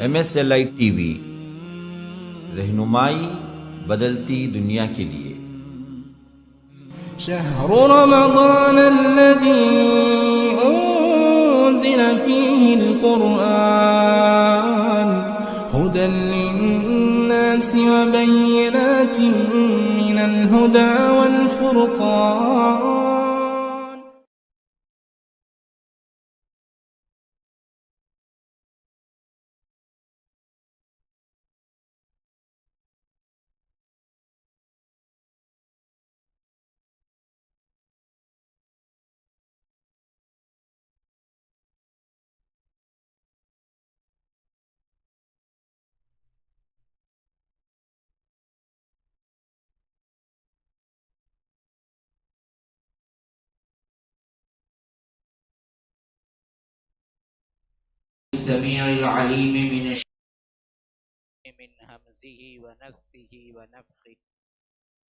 MSLI TV، رہنمائی بدلتی دنیا کے لیے۔ شهر رمضان الذي أنزل فيه القرآن هدى للناس وبينات من الهدى والفرقان۔ السميع العليم من همزه ونفثه ونفخه۔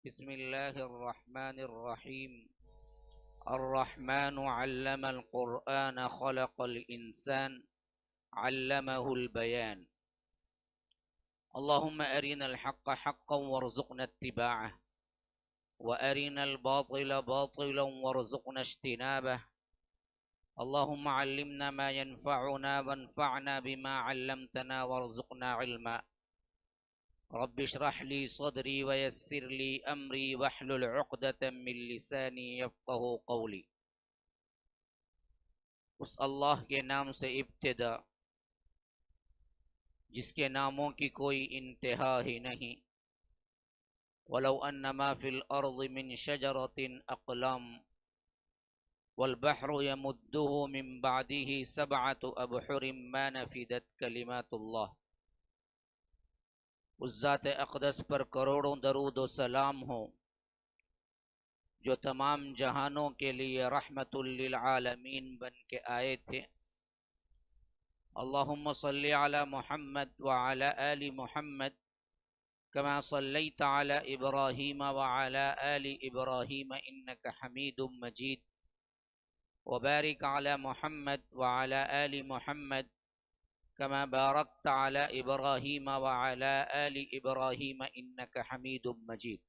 بسم الله الرحمن الرحيم۔ الرحمن علم القرآن خلق الإنسان علمه البيان۔ اللهم أرنا الحق حقا وارزقنا اتباعه، وأرنا الباطل باطلا وارزقنا اجتنابه۔ اللهم علمنا ما ينفعنا وانفعنا بما علمتنا وارزقنا علما۔ رب اشرح لي صدري ويسر لي أمري واحلل عقدة من لساني يفقه قولي۔ اس اللہ کے نام سے ابتدا جس کے ناموں کی کوئی انتہا ہی نہیں۔ ولو ان ما فی الارض من شجرۃ اقلام والبحر يمده من بعده 7 أبحر ما نفدت كلمات اللہ۔ اس ذات اقدس پر کروڑوں درود و سلام ہو جو تمام جہانوں کے لیے رحمت للعالمین بن کے آئے تھے۔ اللہم صلی علی محمد وعلی آل محمد كما صلیت علی ابراہیم وعلی آل ابراہیم انک حمید مجید، وبارك على محمد وعلى آل محمد كما باركت على إبراهيم وعلى آل إبراهيم إنك حميد مجيد۔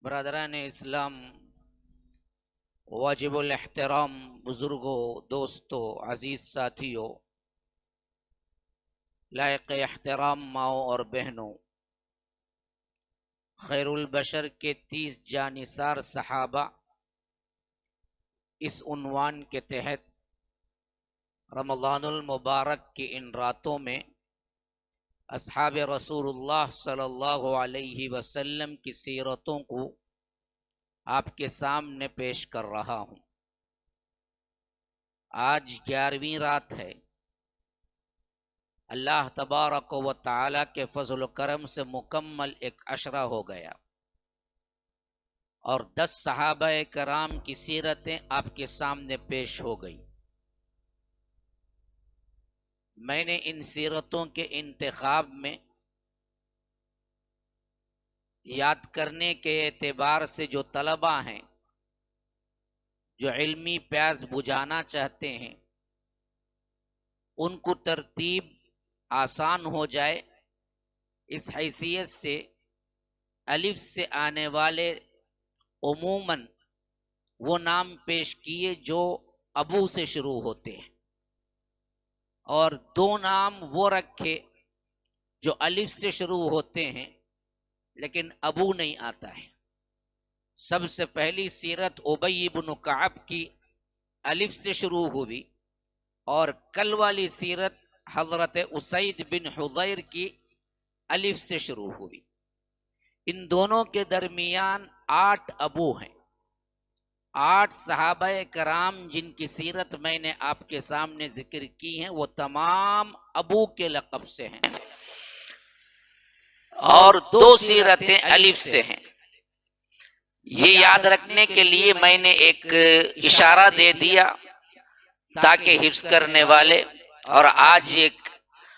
برادران اسلام، واجب الاحترام بزرگوں، دوستوں، عزیز ساتھیوں، لائق احترام ماؤں اور بہنوں، خیر البشر کے 30 جانثار صحابہ اس عنوان کے تحت رمضان المبارک کی ان راتوں میں اصحاب رسول اللہ صلی اللہ علیہ وسلم کی سیرتوں کو آپ کے سامنے پیش کر رہا ہوں۔ آج 11ویں رات ہے۔ اللہ تبارک و تعالی کے فضل و کرم سے مکمل ایک عشرہ ہو گیا، اور 10 صحابہ کرام کی سیرتیں آپ کے سامنے پیش ہو گئی۔ میں نے ان سیرتوں کے انتخاب میں یاد کرنے کے اعتبار سے جو طلباء ہیں، جو علمی پیاس بجھانا چاہتے ہیں، ان کو ترتیب آسان ہو جائے اس حیثیت سے الف سے آنے والے عموماً وہ نام پیش کیے جو ابو سے شروع ہوتے ہیں، اور 2 نام وہ رکھے جو الف سے شروع ہوتے ہیں لیکن ابو نہیں آتا ہے۔ سب سے پہلی سیرت ابی بن کعب کی الف سے شروع ہوئی، اور کل والی سیرت حضرت اسید بن حضیر کی الف سے شروع ہوئی۔ ان دونوں کے درمیان 8 ابو ہیں، 8 صحابہ کرام جن کی سیرت میں نے آپ کے سامنے ذکر کی ہیں، وہ تمام ابو کے لقب سے ہیں، اور 2 سیرتیں الف سے ہیں۔ یہ یاد رکھنے کے لیے میں نے ایک اشارہ دے دیا تاکہ حفظ کرنے والے، اور آج ایک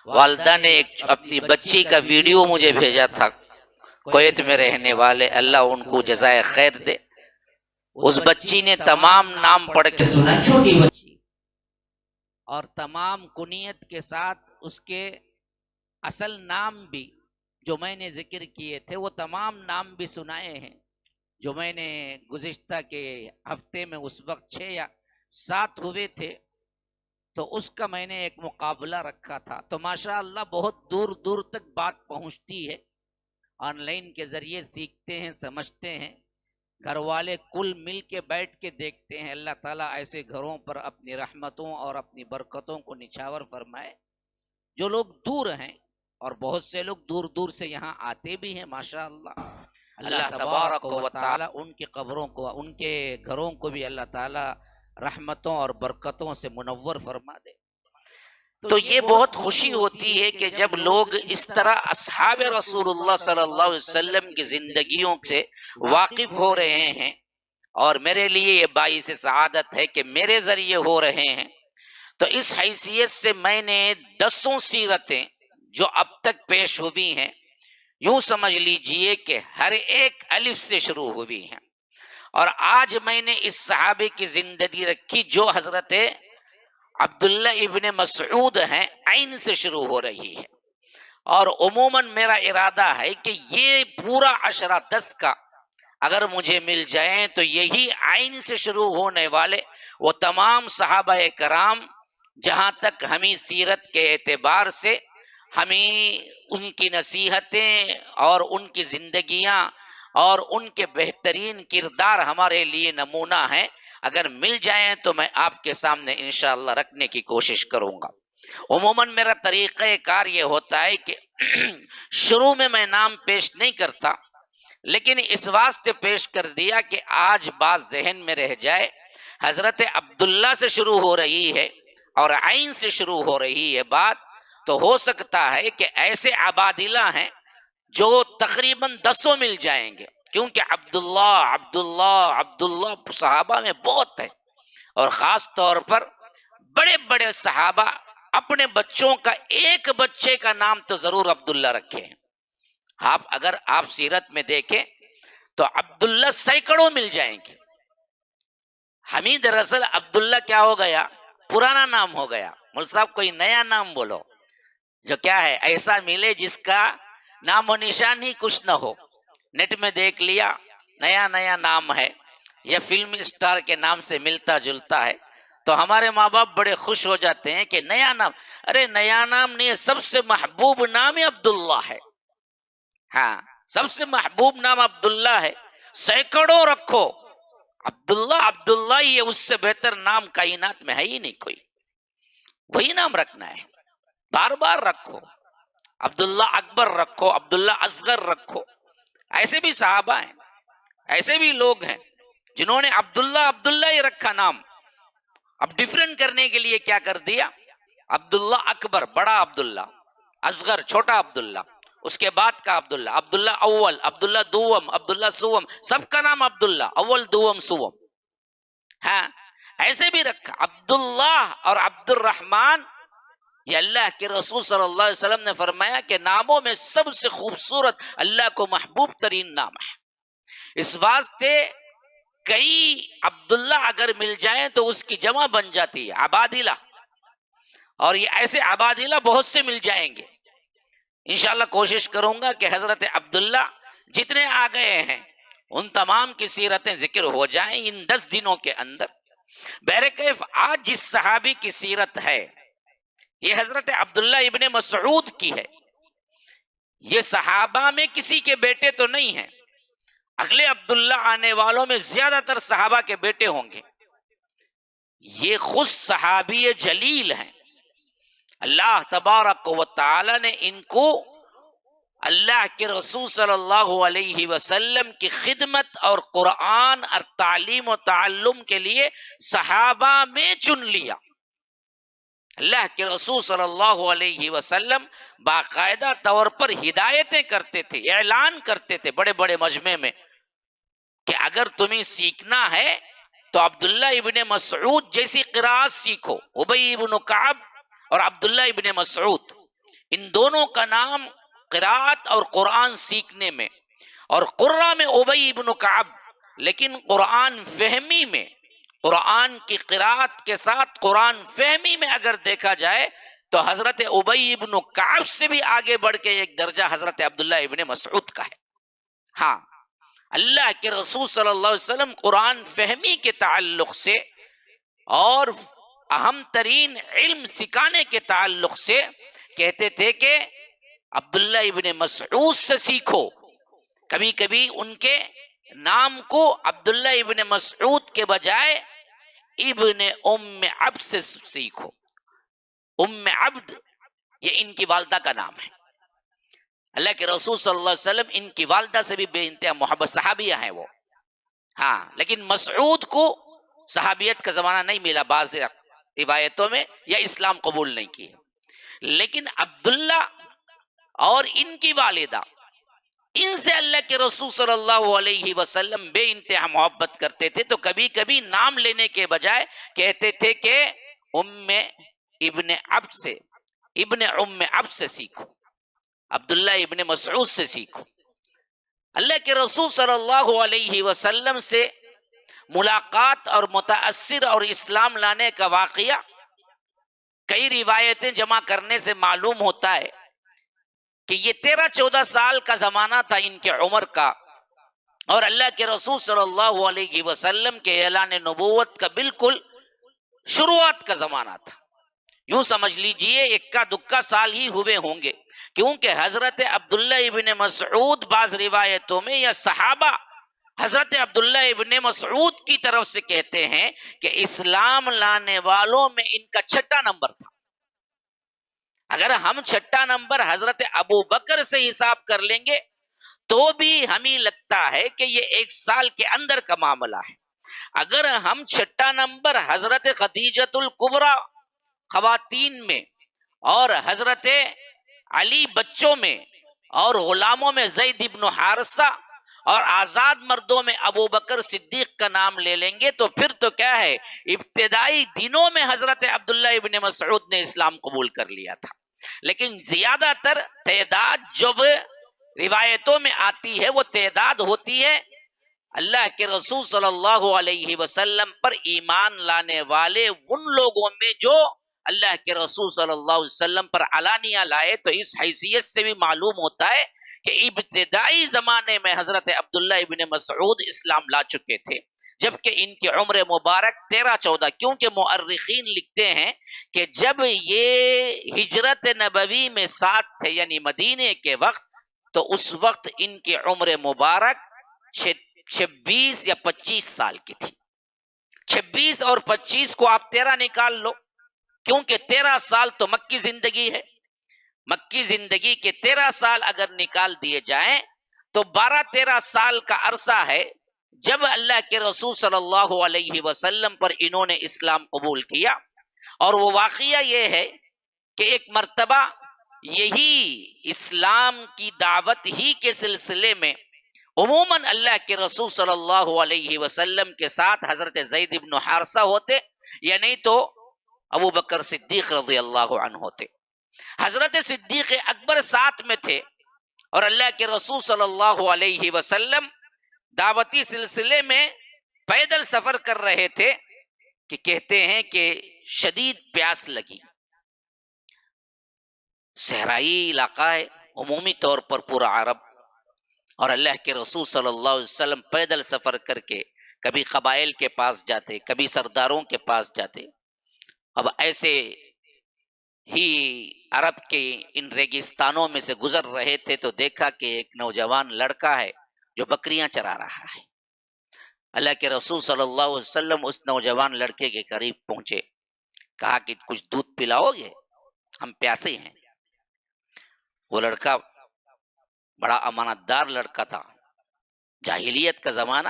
والدہ نے ایک اپنی بچی کا ویڈیو مجھے بھیجا تھا، کویت میں رہنے والے، اللہ ان کو جزائے خیر دے۔ اس بچی نے تمام نام پڑھ کے سنا، چھوٹی بچی اور تمام کنیت کے ساتھ اس کے اصل نام بھی جو میں نے ذکر کیے تھے وہ تمام نام بھی سنائے ہیں، جو میں نے گزشتہ کے ہفتے میں اس وقت 6 یا 7 ہوئے تھے تو اس کا میں نے ایک مقابلہ رکھا تھا، تو ماشاءاللہ بہت دور دور تک بات پہنچتی ہے، آن لائن کے ذریعے سیکھتے ہیں، سمجھتے ہیں، گھر والے کل مل کے بیٹھ کے دیکھتے ہیں۔ اللہ تعالیٰ ایسے گھروں پر اپنی رحمتوں اور اپنی برکتوں کو نچھاور فرمائے۔ جو لوگ دور ہیں اور بہت سے لوگ دور دور سے یہاں آتے بھی ہیں ماشاءاللہ، اللہ تبارک و تعالی ان کی قبروں کو، ان کے گھروں کو بھی اللہ تعالی رحمتوں اور برکتوں سے منور فرما دے۔ تو یہ بہت خوشی ہوتی ہے کہ جب لوگ اس طرح اصحاب رسول اللہ صلی اللہ علیہ وسلم کی زندگیوں سے واقف ہو رہے ہیں، اور میرے لیے یہ باعث سعادت ہے کہ میرے ذریعے ہو رہے ہیں۔ تو اس حیثیت سے میں نے 10 سیرتیں جو اب تک پیش ہوئی ہیں، یوں سمجھ لیجئے کہ ہر ایک الف سے شروع ہوئی ہیں، اور آج میں نے اس صحابی کی زندگی رکھی جو حضرت عبداللہ ابن مسعود ہیں، عین سے شروع ہو رہی ہے، اور عموماً میرا ارادہ ہے کہ یہ پورا عشرہ 10 کا اگر مجھے مل جائیں تو یہی عین سے شروع ہونے والے وہ تمام صحابہ کرام، جہاں تک ہمیں سیرت کے اعتبار سے ہمیں ان کی نصیحتیں اور ان کی زندگیاں اور ان کے بہترین کردار ہمارے لیے نمونہ ہیں، اگر مل جائیں تو میں آپ کے سامنے انشاءاللہ رکھنے کی کوشش کروں گا۔ عموماً میرا طریقہ کار یہ ہوتا ہے کہ شروع میں نام پیش نہیں کرتا، لیکن اس واسطے پیش کر دیا کہ آج بات ذہن میں رہ جائے۔ حضرت عبداللہ سے شروع ہو رہی ہے اور عین سے شروع ہو رہی ہے بات، تو ہو سکتا ہے کہ ایسے عبادلہ ہیں جو تقریباً 10 مل جائیں گے، کیونکہ عبداللہ صحابہ میں بہت ہے، اور خاص طور پر بڑے بڑے صحابہ اپنے بچوں کا ایک بچے کا نام تو ضرور عبداللہ رکھے ہیں۔ اگر آپ سیرت میں دیکھیں تو عبداللہ سینکڑوں مل جائیں گے۔ ہمیں دراصل عبداللہ کیا ہو گیا؟ پرانا نام ہو گیا۔ مول صاحب کوئی نیا نام بولو جو کیا ہے، ایسا ملے جس کا نام و نشان ہی کچھ نہ ہو۔ نیٹ میں دیکھ لیا نیا نیا نام ہے یا فلم اسٹار کے نام سے ملتا جلتا ہے، تو ہمارے ماں باپ بڑے خوش ہو جاتے ہیں کہ نیا نام۔ ارے نیا نام نہیں، سب سے محبوب نام عبداللہ ہے۔ ہاں، سب سے محبوب نام عبداللہ ہے، سینکڑوں رکھو، عبداللہ ہی ہے، اس سے بہتر نام کائنات میں ہے ہی نہیں کوئی، وہی نام رکھنا ہے، بار بار رکھو، عبداللہ اکبر رکھو، عبداللہ اصغر رکھو۔ ایسے بھی صحابہ ہیں، ایسے بھی لوگ ہیں جنہوں نے عبداللہ ہی رکھا نام۔ اب ڈیفرنٹ کرنے کے لیے کیا کر دیا؟ عبداللہ اکبر بڑا عبداللہ، اصغر چھوٹا عبداللہ، اس کے بعد کا عبداللہ اول، عبداللہ دوم، عبداللہ سوم، سب کا نام عبداللہ، اول دوم سوم۔ ہاں، ایسے بھی رکھا عبداللہ اور عبد الرحمن۔ یہ اللہ کے رسول صلی اللہ علیہ وسلم نے فرمایا کہ ناموں میں سب سے خوبصورت، اللہ کو محبوب ترین نام ہے۔ اس واسطے کئی عبداللہ اگر مل جائیں تو اس کی جمع بن جاتی ہے عبادلہ، اور یہ ایسے عبادلہ بہت سے مل جائیں گے۔ انشاءاللہ کوشش کروں گا کہ حضرت عبداللہ جتنے آ گئے ہیں ان تمام کی سیرتیں ذکر ہو جائیں ان 10 دنوں کے اندر۔ بہرکیف آج جس صحابی کی سیرت ہے یہ حضرت عبداللہ ابن مسعود کی ہے۔ یہ صحابہ میں کسی کے بیٹے تو نہیں ہیں، اگلے عبداللہ آنے والوں میں زیادہ تر صحابہ کے بیٹے ہوں گے۔ یہ خود صحابی جلیل ہیں، اللہ تبارک و تعالی نے ان کو اللہ کے رسول صلی اللہ علیہ وسلم کی خدمت اور قرآن اور تعلیم و تعلم کے لیے صحابہ میں چن لیا۔ اللہ کے رسول صلی اللہ علیہ وسلم باقاعدہ طور پر ہدایتیں کرتے تھے، اعلان کرتے تھے بڑے بڑے مجمع میں کہ اگر تمہیں سیکھنا ہے تو عبداللہ ابن مسعود جیسی قراءت سیکھو۔ ابی ابن کعب اور عبداللہ ابن مسعود، ان دونوں کا نام قراءت اور قرآن سیکھنے میں، اور قرہ میں ابی ابن کعب، لیکن قرآن فہمی میں، قرآن کی قرات کے ساتھ قرآن فہمی میں اگر دیکھا جائے تو حضرت ابی ابن کعب سے بھی آگے بڑھ کے ایک درجہ حضرت عبداللہ ابن مسعود کا ہے۔ ہاں، اللہ کے رسول صلی اللہ علیہ وسلم قرآن فہمی کے تعلق سے اور اہم ترین علم سکھانے کے تعلق سے کہتے تھے کہ عبداللہ ابن مسعود سے سیکھو۔ کبھی کبھی ان کے نام کو عبداللہ ابن مسعود کے بجائے ابن ام عبد سے سیکھو۔ ام عبد یہ ان کی والدہ کا نام ہے۔ اللہ کے رسول صلی اللہ علیہ وسلم ان کی والدہ سے بھی بے انتہا محبت، صحابیہ ہیں وہ، ہاں، لیکن مسعود کو صحابیت کا زمانہ نہیں ملا بعض روایتوں میں، یا اسلام قبول نہیں کیے، لیکن عبداللہ اور ان کی والدہ، ان سے اللہ کے رسول صلی اللہ علیہ وسلم بے انتہا محبت کرتے تھے، تو کبھی کبھی نام لینے کے بجائے کہتے تھے کہ ام ابن عبد سے، ابن ام عبد سے سیکھو، عبداللہ ابن مسعود سے سیکھو۔ اللہ کے رسول صلی اللہ علیہ وسلم سے ملاقات اور متاثر اور اسلام لانے کا واقعہ کئی روایتیں جمع کرنے سے معلوم ہوتا ہے کہ یہ 13-14 سال کا زمانہ تھا ان کے عمر کا، اور اللہ کے رسول صلی اللہ علیہ وسلم کے اعلان نبوت کا بالکل شروعات کا زمانہ تھا۔ یوں سمجھ لیجئے اکا دکا سال ہی ہوئے ہوں گے، کیونکہ حضرت عبداللہ ابن مسعود بعض روایتوں میں یا صحابہ حضرت عبداللہ ابن مسعود کی طرف سے کہتے ہیں کہ اسلام لانے والوں میں ان کا 6واں نمبر تھا۔ اگر ہم 6واں نمبر حضرت ابو بکر سے حساب کر لیں گے تو بھی ہمیں لگتا ہے کہ یہ 1 سال کے اندر کا معاملہ ہے۔ اگر ہم 6واں نمبر حضرت خدیجۃ الکبریٰ خواتین میں اور حضرت علی بچوں میں اور غلاموں میں زید ابن حارثہ اور آزاد مردوں میں ابو بکر صدیق کا نام لے لیں گے تو پھر تو کیا ہے، ابتدائی دنوں میں حضرت عبداللہ ابن مسعود نے اسلام قبول کر لیا تھا۔ لیکن زیادہ تر تعداد جب روایتوں میں آتی ہے وہ تعداد ہوتی ہے اللہ کے رسول صلی اللہ علیہ وسلم پر ایمان لانے والے ان لوگوں میں جو اللہ کے رسول صلی اللہ علیہ وسلم پر علانیہ لائے۔ تو اس حیثیت سے بھی معلوم ہوتا ہے کہ ابتدائی زمانے میں حضرت عبداللہ ابن مسعود اسلام لا چکے تھے، جبکہ ان کی عمر مبارک 13-14، کیونکہ مؤرخین لکھتے ہیں کہ جب یہ ہجرت نبوی میں ساتھ تھے یعنی مدینے کے وقت، تو اس وقت ان کی عمر مبارک 26 یا 25 سال کی تھی۔ 26 اور 25 کو آپ 13 نکال لو، کیونکہ 13 سال تو مکی زندگی ہے۔ مکی زندگی کے 13 سال اگر نکال دیے جائیں تو 12-13 سال کا عرصہ ہے جب اللہ کے رسول صلی اللہ علیہ وسلم پر انہوں نے اسلام قبول کیا۔ اور وہ واقعہ یہ ہے کہ ایک مرتبہ یہی اسلام کی دعوت ہی کے سلسلے میں عموماً اللہ کے رسول صلی اللہ علیہ وسلم کے ساتھ حضرت زید ابن حارثہ ہوتے، یا نہیں تو ابو بکر صدیق رضی اللہ عنہ ہوتے۔ حضرت صدیق اکبر ساتھ میں تھے، اور اللہ کے رسول صلی اللہ علیہ وسلم دعوتی سلسلے میں پیدل سفر کر رہے تھے کہ کہتے ہیں کہ شدید پیاس لگی۔ صحرائی علاقہ ہے عمومی طور پر پورا عرب، اور اللہ کے رسول صلی اللہ علیہ وسلم پیدل سفر کر کے کبھی قبائل کے پاس جاتے، کبھی سرداروں کے پاس جاتے۔ اب ایسے ہی عرب کے ان ریگستانوں میں سے گزر رہے تھے تو دیکھا کہ ایک نوجوان لڑکا ہے جو بکریاں چرا رہا ہے۔ اللہ کے رسول صلی اللہ علیہ وسلم اس نوجوان لڑکے کے قریب پہنچے، کہا کہ کچھ دودھ پلاؤ گے، ہم پیاسے ہیں۔ وہ لڑکا بڑا امانت دار لڑکا تھا، جاہلیت کا زمانہ،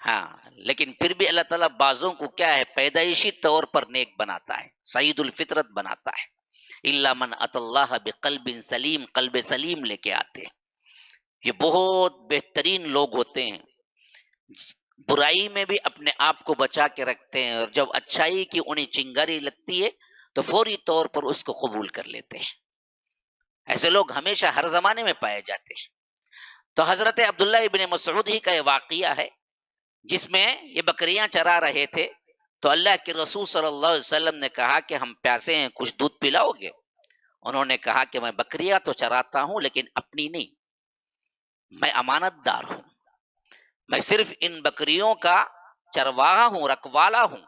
ہاں، لیکن پھر بھی اللہ تعالیٰ بعضوں کو کیا ہے پیدائشی طور پر نیک بناتا ہے، سعید الفطرت بناتا ہے۔ الا من اتى اللہ بقلب سلیم، قلب سلیم لے کے آتے ہیں۔ یہ بہت بہترین لوگ ہوتے ہیں، برائی میں بھی اپنے آپ کو بچا کے رکھتے ہیں، اور جب اچھائی کی انہیں چنگاری لگتی ہے تو فوری طور پر اس کو قبول کر لیتے ہیں۔ ایسے لوگ ہمیشہ ہر زمانے میں پائے جاتے ہیں۔ تو حضرت عبداللہ ابن مسعود ہی کا یہ واقعہ ہے جس میں یہ بکریاں چرا رہے تھے، تو اللہ کے رسول صلی اللہ علیہ وسلم نے کہا کہ ہم پیاسے ہیں، کچھ دودھ پلاؤ گے؟ انہوں نے کہا کہ میں بکریاں تو چراتا ہوں لیکن اپنی نہیں، میں امانت دار ہوں، میں صرف ان بکریوں کا چرواہا ہوں، رکھوالا ہوں،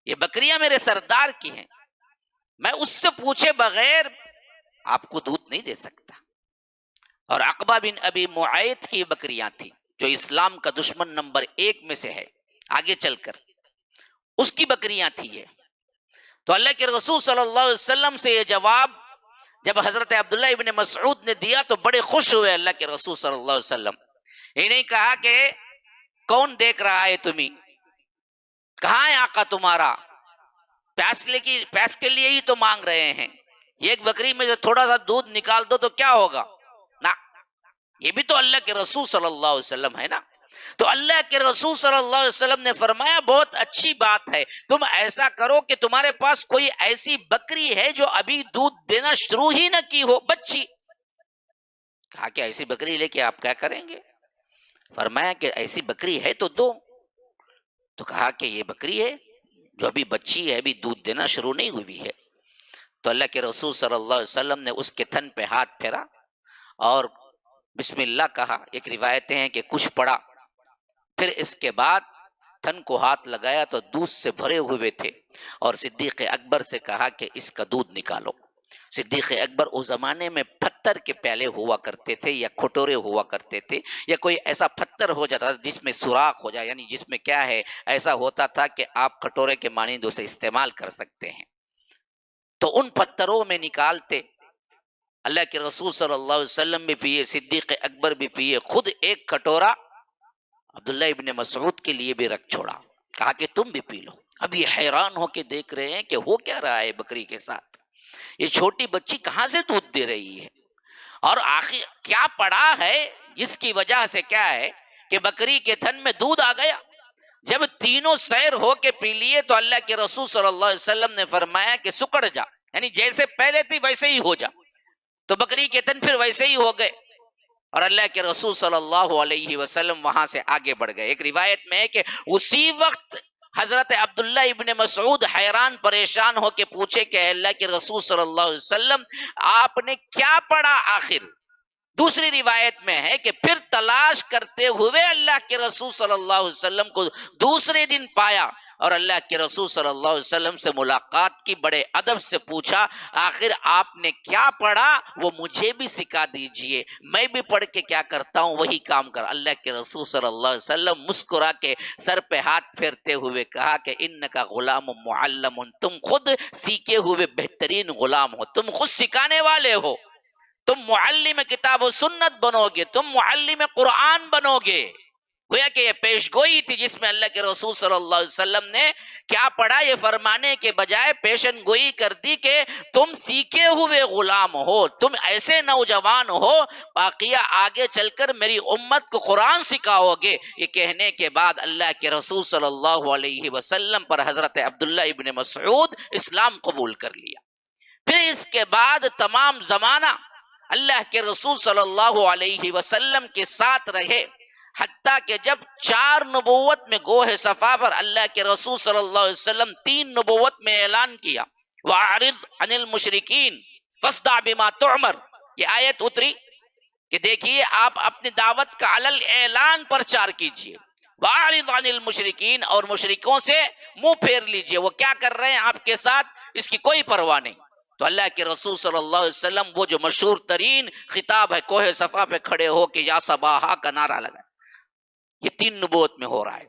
یہ بکریاں میرے سردار کی ہیں، میں اس سے پوچھے بغیر آپ کو دودھ نہیں دے سکتا۔ اور عقبہ بن ابی معیط کی بکریاں تھیں، جو اسلام کا دشمن نمبر 1 میں سے ہے آگے چل کر، اس کی بکریاں تھی یہ۔ تو اللہ کے رسول صلی اللہ علیہ وسلم سے یہ جواب جب حضرت عبداللہ ابن مسعود نے دیا تو بڑے خوش ہوئے اللہ کے رسول صلی اللہ علیہ وسلم۔ انہیں کہا کہ کون دیکھ رہا ہے تمہیں، کہاں ہے آقا تمہارا؟ پیاس کے لیے ہی تو مانگ رہے ہیں، ایک بکری میں جو تھوڑا سا دودھ نکال دو تو کیا ہوگا؟ نا، یہ بھی تو اللہ کے رسول صلی اللہ علیہ وسلم ہے نا۔ تو اللہ کے رسول صلی اللہ علیہ وسلم نے فرمایا بہت اچھی بات ہے، تم ایسا کرو کہ تمہارے پاس کوئی ایسی بکری ہے جو ابھی دودھ دینا شروع ہی نہ کی ہو، بچی۔ کہا کہ ایسی بکری لے کے آپ کیا کریں گے؟ فرمایا کہ ایسی بکری ہے تو دو۔ تو کہا کہ یہ بکری ہے جو ابھی بچی ہے، ابھی دودھ دینا شروع نہیں ہوئی ہے۔ تو اللہ کے رسول صلی اللہ علیہ وسلم نے اس کے تھن پہ ہاتھ پھیرا اور بسم اللہ کہا، ایک روایتیں ہیں کہ کچھ پڑا، پھر اس کے بعد تھن کو ہاتھ لگایا تو دودھ سے بھرے ہوئے تھے، اور صدیق اکبر سے کہا کہ اس کا دودھ نکالو۔ صدیق اکبر اس زمانے میں پتھر کے پیالے ہوا کرتے تھے یا کھٹورے ہوا کرتے تھے، یا کوئی ایسا پتھر ہو جاتا تھا جس میں سوراخ ہو جائے، یعنی جس میں کیا ہے ایسا ہوتا تھا کہ آپ کھٹورے کے مانند اسے استعمال کر سکتے ہیں، تو ان پتھروں میں نکالتے۔ اللہ کے رسول صلی اللہ علیہ وسلم بھی پیے، صدیق اکبر بھی پیے، خود ایک کٹورا عبداللہ ابن مسعود کے لیے بھی رکھ چھوڑا، کہا کہ تم بھی پی لو۔ اب یہ حیران ہو کے دیکھ رہے ہیں کہ ہو کیا رہا ہے بکری کے ساتھ، یہ چھوٹی بچی کہاں سے دودھ دے رہی ہے، اور آخر کیا پڑا ہے جس کی وجہ سے کیا ہے کہ بکری کے تھن میں دودھ آ گیا۔ جب تینوں سیر ہو کے پی لیے تو اللہ کے رسول صلی اللہ علیہ وسلم نے فرمایا کہ سکڑ جا، یعنی جیسے پہلے تھی ویسے ہی ہو جا۔ تو بکری کے تن پھر ویسے ہی ہو گئے، اور اللہ کے رسول صلی اللہ علیہ وسلم وہاں سے آگے بڑھ گئے۔ ایک روایت میں ہے کہ اسی وقت حضرت عبداللہ ابن مسعود حیران پریشان ہو کے پوچھے کہ اللہ کے رسول صلی اللہ علیہ وسلم آپ نے کیا پڑھا آخر؟ دوسری روایت میں ہے کہ پھر تلاش کرتے ہوئے اللہ کے رسول صلی اللہ علیہ وسلم کو دوسرے دن پایا، اور اللہ کے رسول صلی اللہ علیہ وسلم سے ملاقات کی، بڑے ادب سے پوچھا آخر آپ نے کیا پڑھا، وہ مجھے بھی سکھا دیجئے، میں بھی پڑھ کے کیا کرتا ہوں وہی کام کر۔ اللہ کے رسول صلی اللہ علیہ وسلم مسکرا کے سر پہ ہاتھ پھیرتے ہوئے کہا کہ انکا غلام معلم، تم خود سیکھے ہوئے بہترین غلام ہو، تم خود سکھانے والے ہو، تم معلم کتاب و سنت بنو گے، تم معلم قرآن بنو گے۔ گویا کہ یہ پیش گوئی تھی جس میں اللہ کے رسول صلی اللہ علیہ وسلم نے کیا پڑھا یہ فرمانے کے بجائے پیشن گوئی کر دی کہ تم سیکھے ہوئے غلام ہو، تم ایسے نوجوان ہو، واقعہ آگے چل کر میری امت کو قرآن سکھاؤ گے۔ یہ کہنے کے بعد اللہ کے رسول صلی اللہ علیہ وسلم پر حضرت عبداللہ ابن مسعود اسلام قبول کر لیا۔ پھر اس کے بعد تمام زمانہ اللہ کے رسول صلی اللہ علیہ وسلم کے ساتھ رہے، حتیٰ کہ جب 4 نبوت میں گوہ صفا پر اللہ کے رسول صلی اللہ علیہ وسلم 3 نبوت میں اعلان کیا، وَأَعْرِضْ عَنِ الْمُشْرِكِينَ فَاصْدَعْ بِمَا تُؤْمَرْ، یہ آیت اتری کہ دیکھیے آپ اپنی دعوت کا علل اعلان پرچار کیجئے، وَأَعْرِضْ عَنِ الْمُشْرِكِينَ، اور مشرکوں سے منہ پھیر لیجئے، وہ کیا کر رہے ہیں آپ کے ساتھ اس کی کوئی پرواہ نہیں۔ تو اللہ کے رسول صلی اللہ علیہ وسلم وہ جو مشہور ترین خطاب ہے کوہ صفا پہ کھڑے ہو کے یا صباحا کا نعرہ لگا، یہ 3 نبوت میں ہو رہا ہے۔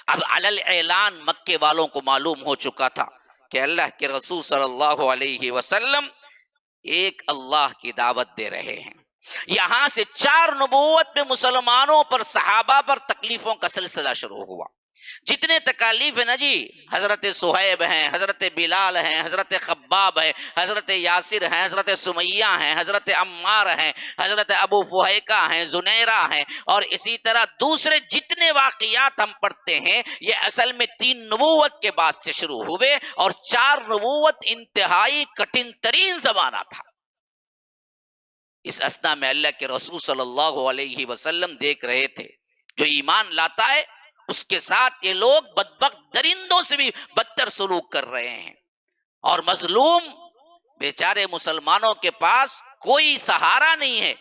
اب علل اعلان مکے والوں کو معلوم ہو چکا تھا کہ اللہ کے رسول صلی اللہ علیہ وسلم ایک اللہ کی دعوت دے رہے ہیں۔ یہاں سے 4 نبوت میں مسلمانوں پر، صحابہ پر تکلیفوں کا سلسلہ شروع ہوا۔ جتنے تکالیف ہیں نا جی، حضرت صہیب ہیں، حضرت بلال ہیں، حضرت خباب ہیں، حضرت یاسر ہیں، حضرت سمیہ ہیں، حضرت عمار ہیں، حضرت ابو فہیکہ ہیں، زنیرہ ہیں، اور اسی طرح دوسرے جتنے واقعات ہم پڑھتے ہیں یہ اصل میں 3 نبوت کے بعد سے شروع ہوئے، اور 4 نبوت انتہائی کٹھن ترین زمانہ تھا۔ اس اثنا میں اللہ کے رسول صلی اللہ علیہ وسلم دیکھ رہے تھے جو ایمان لاتا ہے اس کے ساتھ یہ لوگ بدبخت درندوں سے بھی بدتر سلوک کر رہے ہیں، اور مظلوم بیچارے مسلمانوں کے پاس کوئی سہارا نہیں ہے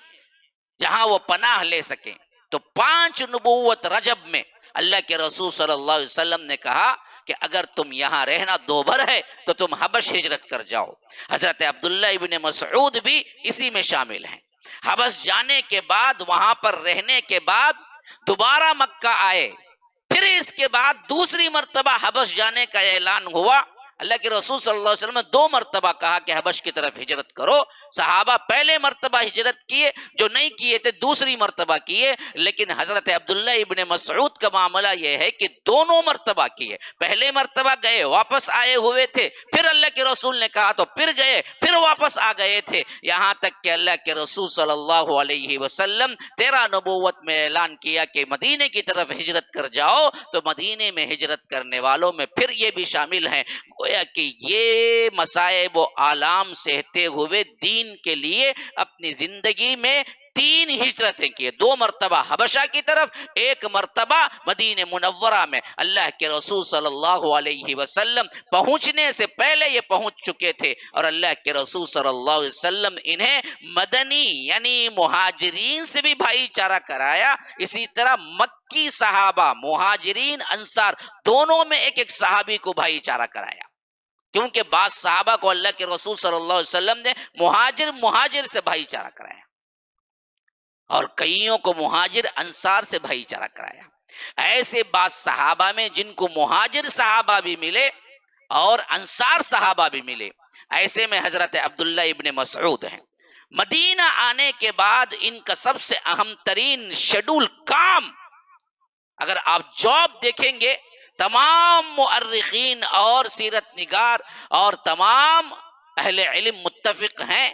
جہاں وہ پناہ لے سکیں۔ تو 5 نبوت رجب میں اللہ کے رسول صلی اللہ علیہ وسلم نے کہا کہ اگر تم یہاں رہنا دوبھر ہے تو تم حبش ہجرت کر جاؤ۔ حضرت عبداللہ ابن مسعود بھی اسی میں شامل ہیں۔ حبش جانے کے بعد، وہاں پر رہنے کے بعد دوبارہ مکہ آئے، پھر اس کے بعد دوسری مرتبہ حبش جانے کا اعلان ہوا۔ اللہ کے رسول صلی اللہ علیہ وسلم نے 2 مرتبہ کہا کہ حبش کی طرف ہجرت کرو۔ صحابہ پہلے مرتبہ ہجرت کیے، جو نہیں کیے تھے دوسری مرتبہ کیے، لیکن حضرت عبداللہ ابن مسعود کا معاملہ یہ ہے کہ دونوں مرتبہ کیے۔ پہلے مرتبہ گئے، واپس آئے ہوئے تھے، پھر اللہ کے رسول نے کہا تو پھر گئے، پھر واپس آ گئے تھے، یہاں تک کہ اللہ کے رسول صلی اللہ علیہ وسلم 13 نبوت میں اعلان کیا کہ مدینے کی طرف ہجرت کر جاؤ۔ تو مدینے میں ہجرت کرنے والوں میں پھر یہ بھی شامل ہیں گویا کہ یہ مصائب و آلام سہتے ہوئے دین کے لیے اپنی زندگی میں 3 ہجرتیں کی، 2 مرتبہ حبشہ کی طرف، 1 مرتبہ مدینہ منورہ میں۔ اللہ کے رسول صلی اللہ علیہ وسلم پہنچنے سے پہلے یہ پہنچ چکے تھے، اور اللہ کے رسول صلی اللہ علیہ وسلم انہیں مدنی یعنی مہاجرین سے بھی بھائی چارہ کرایا۔ اسی طرح مکی صحابہ، مہاجرین، انصار دونوں میں ایک ایک صحابی کو بھائی چارہ کرایا، کیونکہ بعض صحابہ کو اللہ کے رسول صلی اللہ علیہ وسلم نے مہاجر سے بھائی چارہ کرایا، اور کئیوں کو مہاجر انصار سے بھائی چارہ کرایا۔ ایسے بعض صحابہ میں جن کو مہاجر صحابہ بھی ملے اور انصار صحابہ بھی ملے، ایسے میں حضرت عبداللہ ابن مسعود ہیں۔ مدینہ آنے کے بعد ان کا سب سے اہم ترین شیڈول کام، اگر آپ جاب دیکھیں گے، تمام مؤرخین اور سیرت نگار اور تمام اہل علم متفق ہیں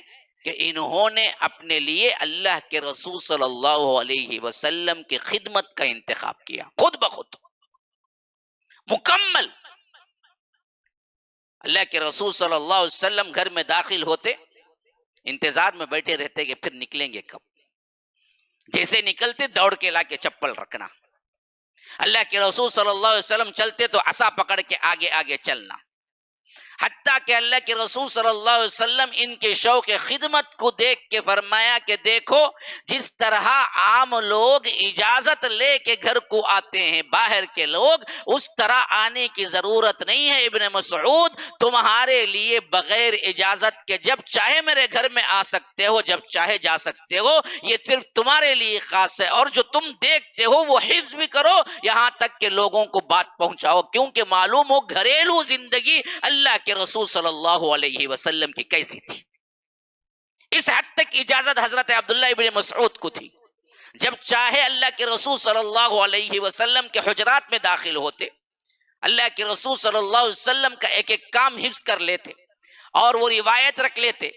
کہ انہوں نے اپنے لیے اللہ کے رسول صلی اللہ علیہ وسلم کی خدمت کا انتخاب کیا، خود بخود مکمل۔ اللہ کے رسول صلی اللہ علیہ وسلم گھر میں داخل ہوتے، انتظار میں بیٹھے رہتے کہ پھر نکلیں گے کب، جیسے نکلتے دوڑ کے لا کے چپل رکھنا۔ اللہ کے رسول صلی اللہ علیہ وسلم چلتے تو عصا پکڑ کے آگے آگے چلنا، حتیٰ کہ اللہ کے رسول صلی اللہ علیہ وسلم ان کے شوق خدمت کو دیکھ کے فرمایا کہ دیکھو جس طرح عام لوگ اجازت لے کے گھر کو آتے ہیں، باہر کے لوگ، اس طرح آنے کی ضرورت نہیں ہے ابن مسعود، تمہارے لیے بغیر اجازت کے جب چاہے میرے گھر میں آ سکتے ہو، جب چاہے جا سکتے ہو، یہ صرف تمہارے لیے خاص ہے، اور جو تم دیکھتے ہو وہ حفظ بھی کرو، یہاں تک کہ لوگوں کو بات پہنچاؤ، کیونکہ معلوم ہو گھریلو زندگی اللہ کے رسول صلی اللہ علیہ وسلم کی کیسی تھی۔ اس حد تک اجازت حضرت عبداللہ ابن مسعود کو تھی، جب چاہے اللہ کے رسول صلی اللہ علیہ وسلم کے حجرات میں داخل ہوتے، اللہ کے رسول صلی اللہ علیہ وسلم کا ایک ایک کام حفظ کر لیتے، اور وہ روایت رکھ لیتے،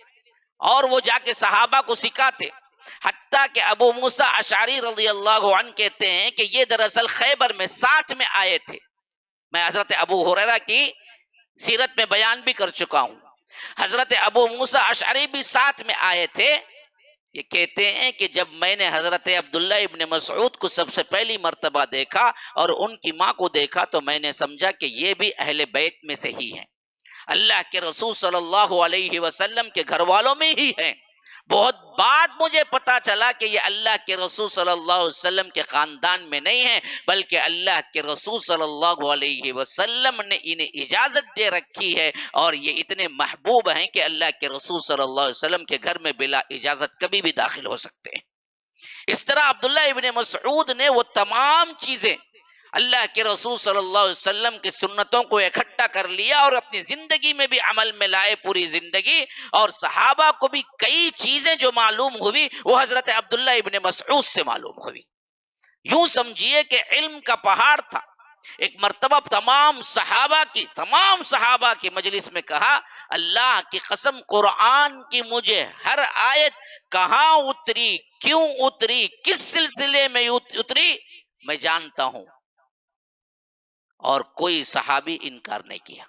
اور وہ جا کے صحابہ کو سکھاتے، حتیٰ کہ ابو موسیٰ اشعری رضی اللہ عنہ کہتے ہیں کہ یہ دراصل خیبر میں ساتھ میں آئے تھے۔ میں حضرت ابو ہریرہ کی سیرت میں بیان بھی کر چکا ہوں، حضرت ابو موسیٰ اشعری بھی ساتھ میں آئے تھے۔ یہ کہتے ہیں کہ جب میں نے حضرت عبداللہ ابن مسعود کو سب سے پہلی مرتبہ دیکھا اور ان کی ماں کو دیکھا تو میں نے سمجھا کہ یہ بھی اہل بیت میں سے ہی ہیں، اللہ کے رسول صلی اللہ علیہ وسلم کے گھر والوں میں ہی ہیں۔ بہت بعد مجھے پتا چلا کہ یہ اللہ کے رسول صلی اللہ علیہ وسلم کے خاندان میں نہیں ہیں، بلکہ اللہ کے رسول صلی اللہ علیہ وسلم نے انہیں اجازت دے رکھی ہے، اور یہ اتنے محبوب ہیں کہ اللہ کے رسول صلی اللہ علیہ وسلم کے گھر میں بلا اجازت کبھی بھی داخل ہو سکتے ہیں۔ اس طرح عبداللہ ابن مسعود نے وہ تمام چیزیں اللہ کے رسول صلی اللہ علیہ وسلم کی سنتوں کو اکٹھا کر لیا اور اپنی زندگی میں بھی عمل میں لائے پوری زندگی، اور صحابہ کو بھی کئی چیزیں جو معلوم ہوئی وہ حضرت عبداللہ ابن مسعود سے معلوم ہوئی۔ یوں سمجھیے کہ علم کا پہاڑ تھا۔ ایک مرتبہ تمام صحابہ کی مجلس میں کہا، اللہ کی قسم قرآن کی مجھے ہر آیت کہاں اتری، کیوں اتری، کس سلسلے میں اتری میں جانتا ہوں، اور کوئی صحابی انکار نہیں کیا،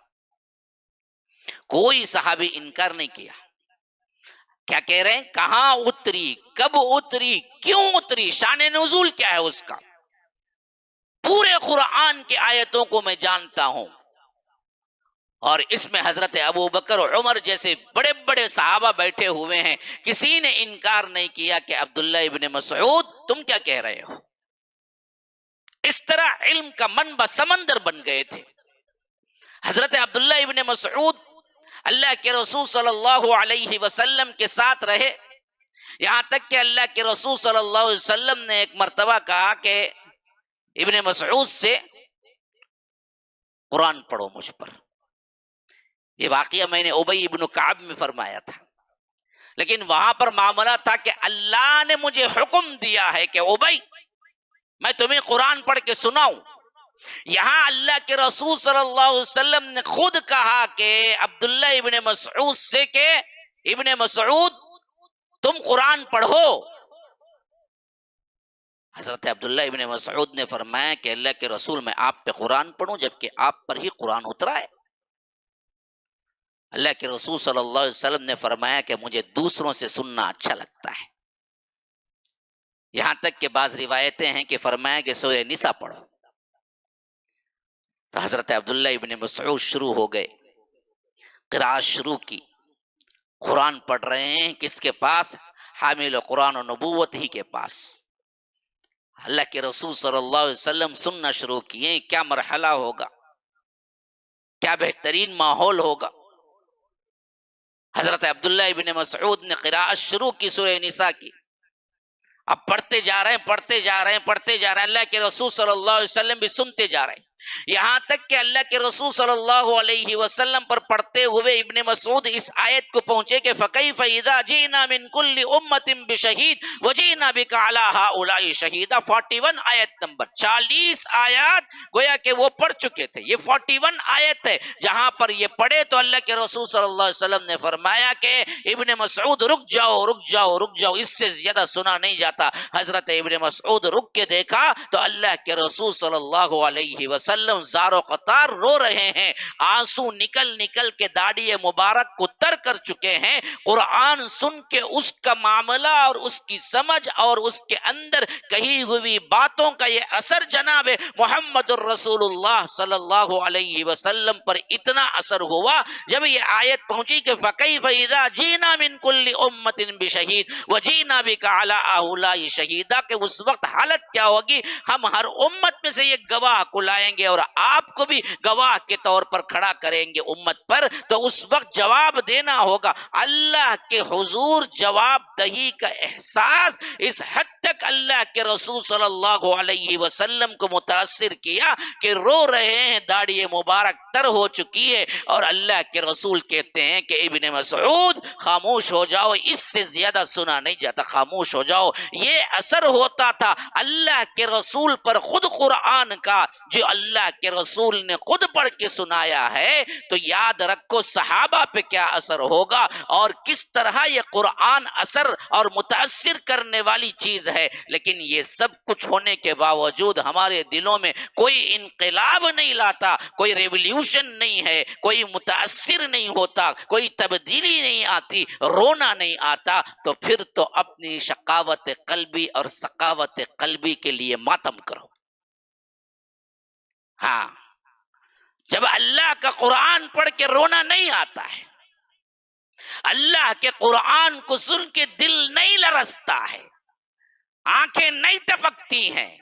کوئی صحابی انکار نہیں کیا۔ کیا کہہ رہے ہیں؟ کہاں اتری، کب اتری، کیوں اتری، شان نزول کیا ہے اس کا۔ پورے قرآن کی آیتوں کو میں جانتا ہوں، اور اس میں حضرت ابو بکر اور عمر جیسے بڑے بڑے صحابہ بیٹھے ہوئے ہیں، کسی نے انکار نہیں کیا کہ عبداللہ ابن مسعود تم کیا کہہ رہے ہو۔ اس طرح علم کا منبع سمندر بن گئے تھے۔ حضرت عبداللہ ابن مسعود اللہ کے رسول صلی اللہ علیہ وسلم کے ساتھ رہے، یہاں تک کہ اللہ کے رسول صلی اللہ علیہ وسلم نے ایک مرتبہ کہا کہ ابن مسعود سے قرآن پڑھو مجھ پر۔ یہ واقعہ میں نے ابی ابن کعب میں فرمایا تھا، لیکن وہاں پر معاملہ تھا کہ اللہ نے مجھے حکم دیا ہے کہ ابی میں تمہیں قرآن پڑھ کے سناؤں۔ یہاں اللہ کے رسول صلی اللہ علیہ وسلم نے خود کہا کہ عبداللہ ابن مسعود سے کہ ابن مسعود تم قرآن پڑھو۔ حضرت عبداللہ ابن مسعود نے فرمایا کہ اللہ کے رسول میں آپ پہ قرآن پڑھوں جبکہ آپ پر ہی قرآن اترا ہے؟ اللہ کے رسول صلی اللہ علیہ وسلم نے فرمایا کہ مجھے دوسروں سے سننا اچھا لگتا ہے۔ یہاں تک کہ بعض روایتیں ہیں کہ فرمایا کہ سورہ نساء پڑھو۔ تو حضرت عبداللہ ابن مسعود شروع ہو گئے، قرآت شروع کی، قرآن پڑھ رہے ہیں، کس کے پاس؟ حامل قرآن و نبوت ہی کے پاس۔ اللہ کے رسول صلی اللہ علیہ وسلم سننا شروع کیے، کیا مرحلہ ہوگا، کیا بہترین ماحول ہوگا۔ حضرت عبداللہ ابن مسعود نے قرآت شروع کی سورہ نساء کی، اب پڑھتے جا رہے ہیں پڑھتے جا رہے ہیں پڑھتے جا رہے ہیں، اللہ کے رسول صلی اللہ علیہ وسلم بھی سنتے جا رہے ہیں، یہاں تک کہ اللہ کے رسول صلی اللہ علیہ وسلم پر پڑھتے ہوئے ابن مسعود اس آیت کو پہنچے کہ فَكَيْفَ إِذَا جِئْنَا مِن كُلِّ أُمَّةٍ بِشَهِيدٍ وَجِئْنَا بِكَ عَلَى هَؤُلَاءِ شَهِيدًا۔ 41 آیت نمبر، 40 آیات گویا کہ وہ پڑھ چکے تھے، یہ 41 آیت ہے جہاں پر یہ پڑھے تو اللہ کے رسول صلی اللہ علیہ وسلم نے فرمایا کہ ابن مسعود رک جاؤ رک جاؤ رک جاؤ، اس سے زیادہ سنا نہیں جاتا۔ حضرت ابن مسعود رک کے دیکھا تو اللہ کے رسول صلی اللہ علیہ وسلم زار و قطار رو رہے ہیں، آنسو نکل نکل کے داڑھی مبارک کو تر کر چکے ہیں۔ قرآن سن کے اس کا معاملہ اور اس کی سمجھ اور اس کے اندر کہی ہوئی باتوں کا یہ اثر جناب محمد الرسول اللہ صلی اللہ علیہ وسلم پر اتنا اثر ہوا، جب یہ آیت پہنچی کہ فَكَيْفَ إِذَا جِئْنَا مِن كُلِّ أُمَّةٍ بِشَهِيدٍ وَجِئْنَا بِكَ عَلَى هَؤُلَاءِ شَهِيدًا، کہ اس وقت حالت کیا ہوگی، ہم ہر امت میں سے ایک گواہ کو لائیں گے اور آپ کو بھی گواہ کے طور پر کھڑا کریں گے امت پر، تو اس وقت جواب دینا ہوگا۔ اللہ کے حضور جواب دہی کا احساس اس حد تک اللہ کے رسول صلی اللہ علیہ وسلم کو متاثر کیا کہ رو رہے ہیں، داڑھی مبارک تر ہو چکی ہے، اور اللہ کے رسول کہتے ہیں کہ ابن مسعود خاموش ہو جاؤ، اس سے زیادہ سنا نہیں جاتا، خاموش ہو جاؤ۔ یہ اثر ہوتا تھا اللہ کے رسول پر خود قرآن کا، جو اللہ کے رسول نے خود پڑھ کے سنایا ہے، تو یاد رکھو صحابہ پہ کیا اثر ہوگا اور کس طرح یہ قرآن اثر اور متاثر کرنے والی چیز ہے۔ لیکن یہ سب کچھ ہونے کے باوجود ہمارے دلوں میں کوئی انقلاب نہیں لاتا، کوئی ریولیوشن نہیں ہے، کوئی متاثر نہیں ہوتا، کوئی تبدیلی نہیں آتی، رونا نہیں آتا، تو پھر تو اپنی شقاوت قلبی اور سقاوت قلبی کے لیے ماتم کرو۔ ہاں، جب اللہ کا قرآن پڑھ کے رونا نہیں آتا ہے، اللہ کے قرآن کو سن کے دل نہیں لرزتا ہے، آنکھیں نہیں ٹپکتی ہیں،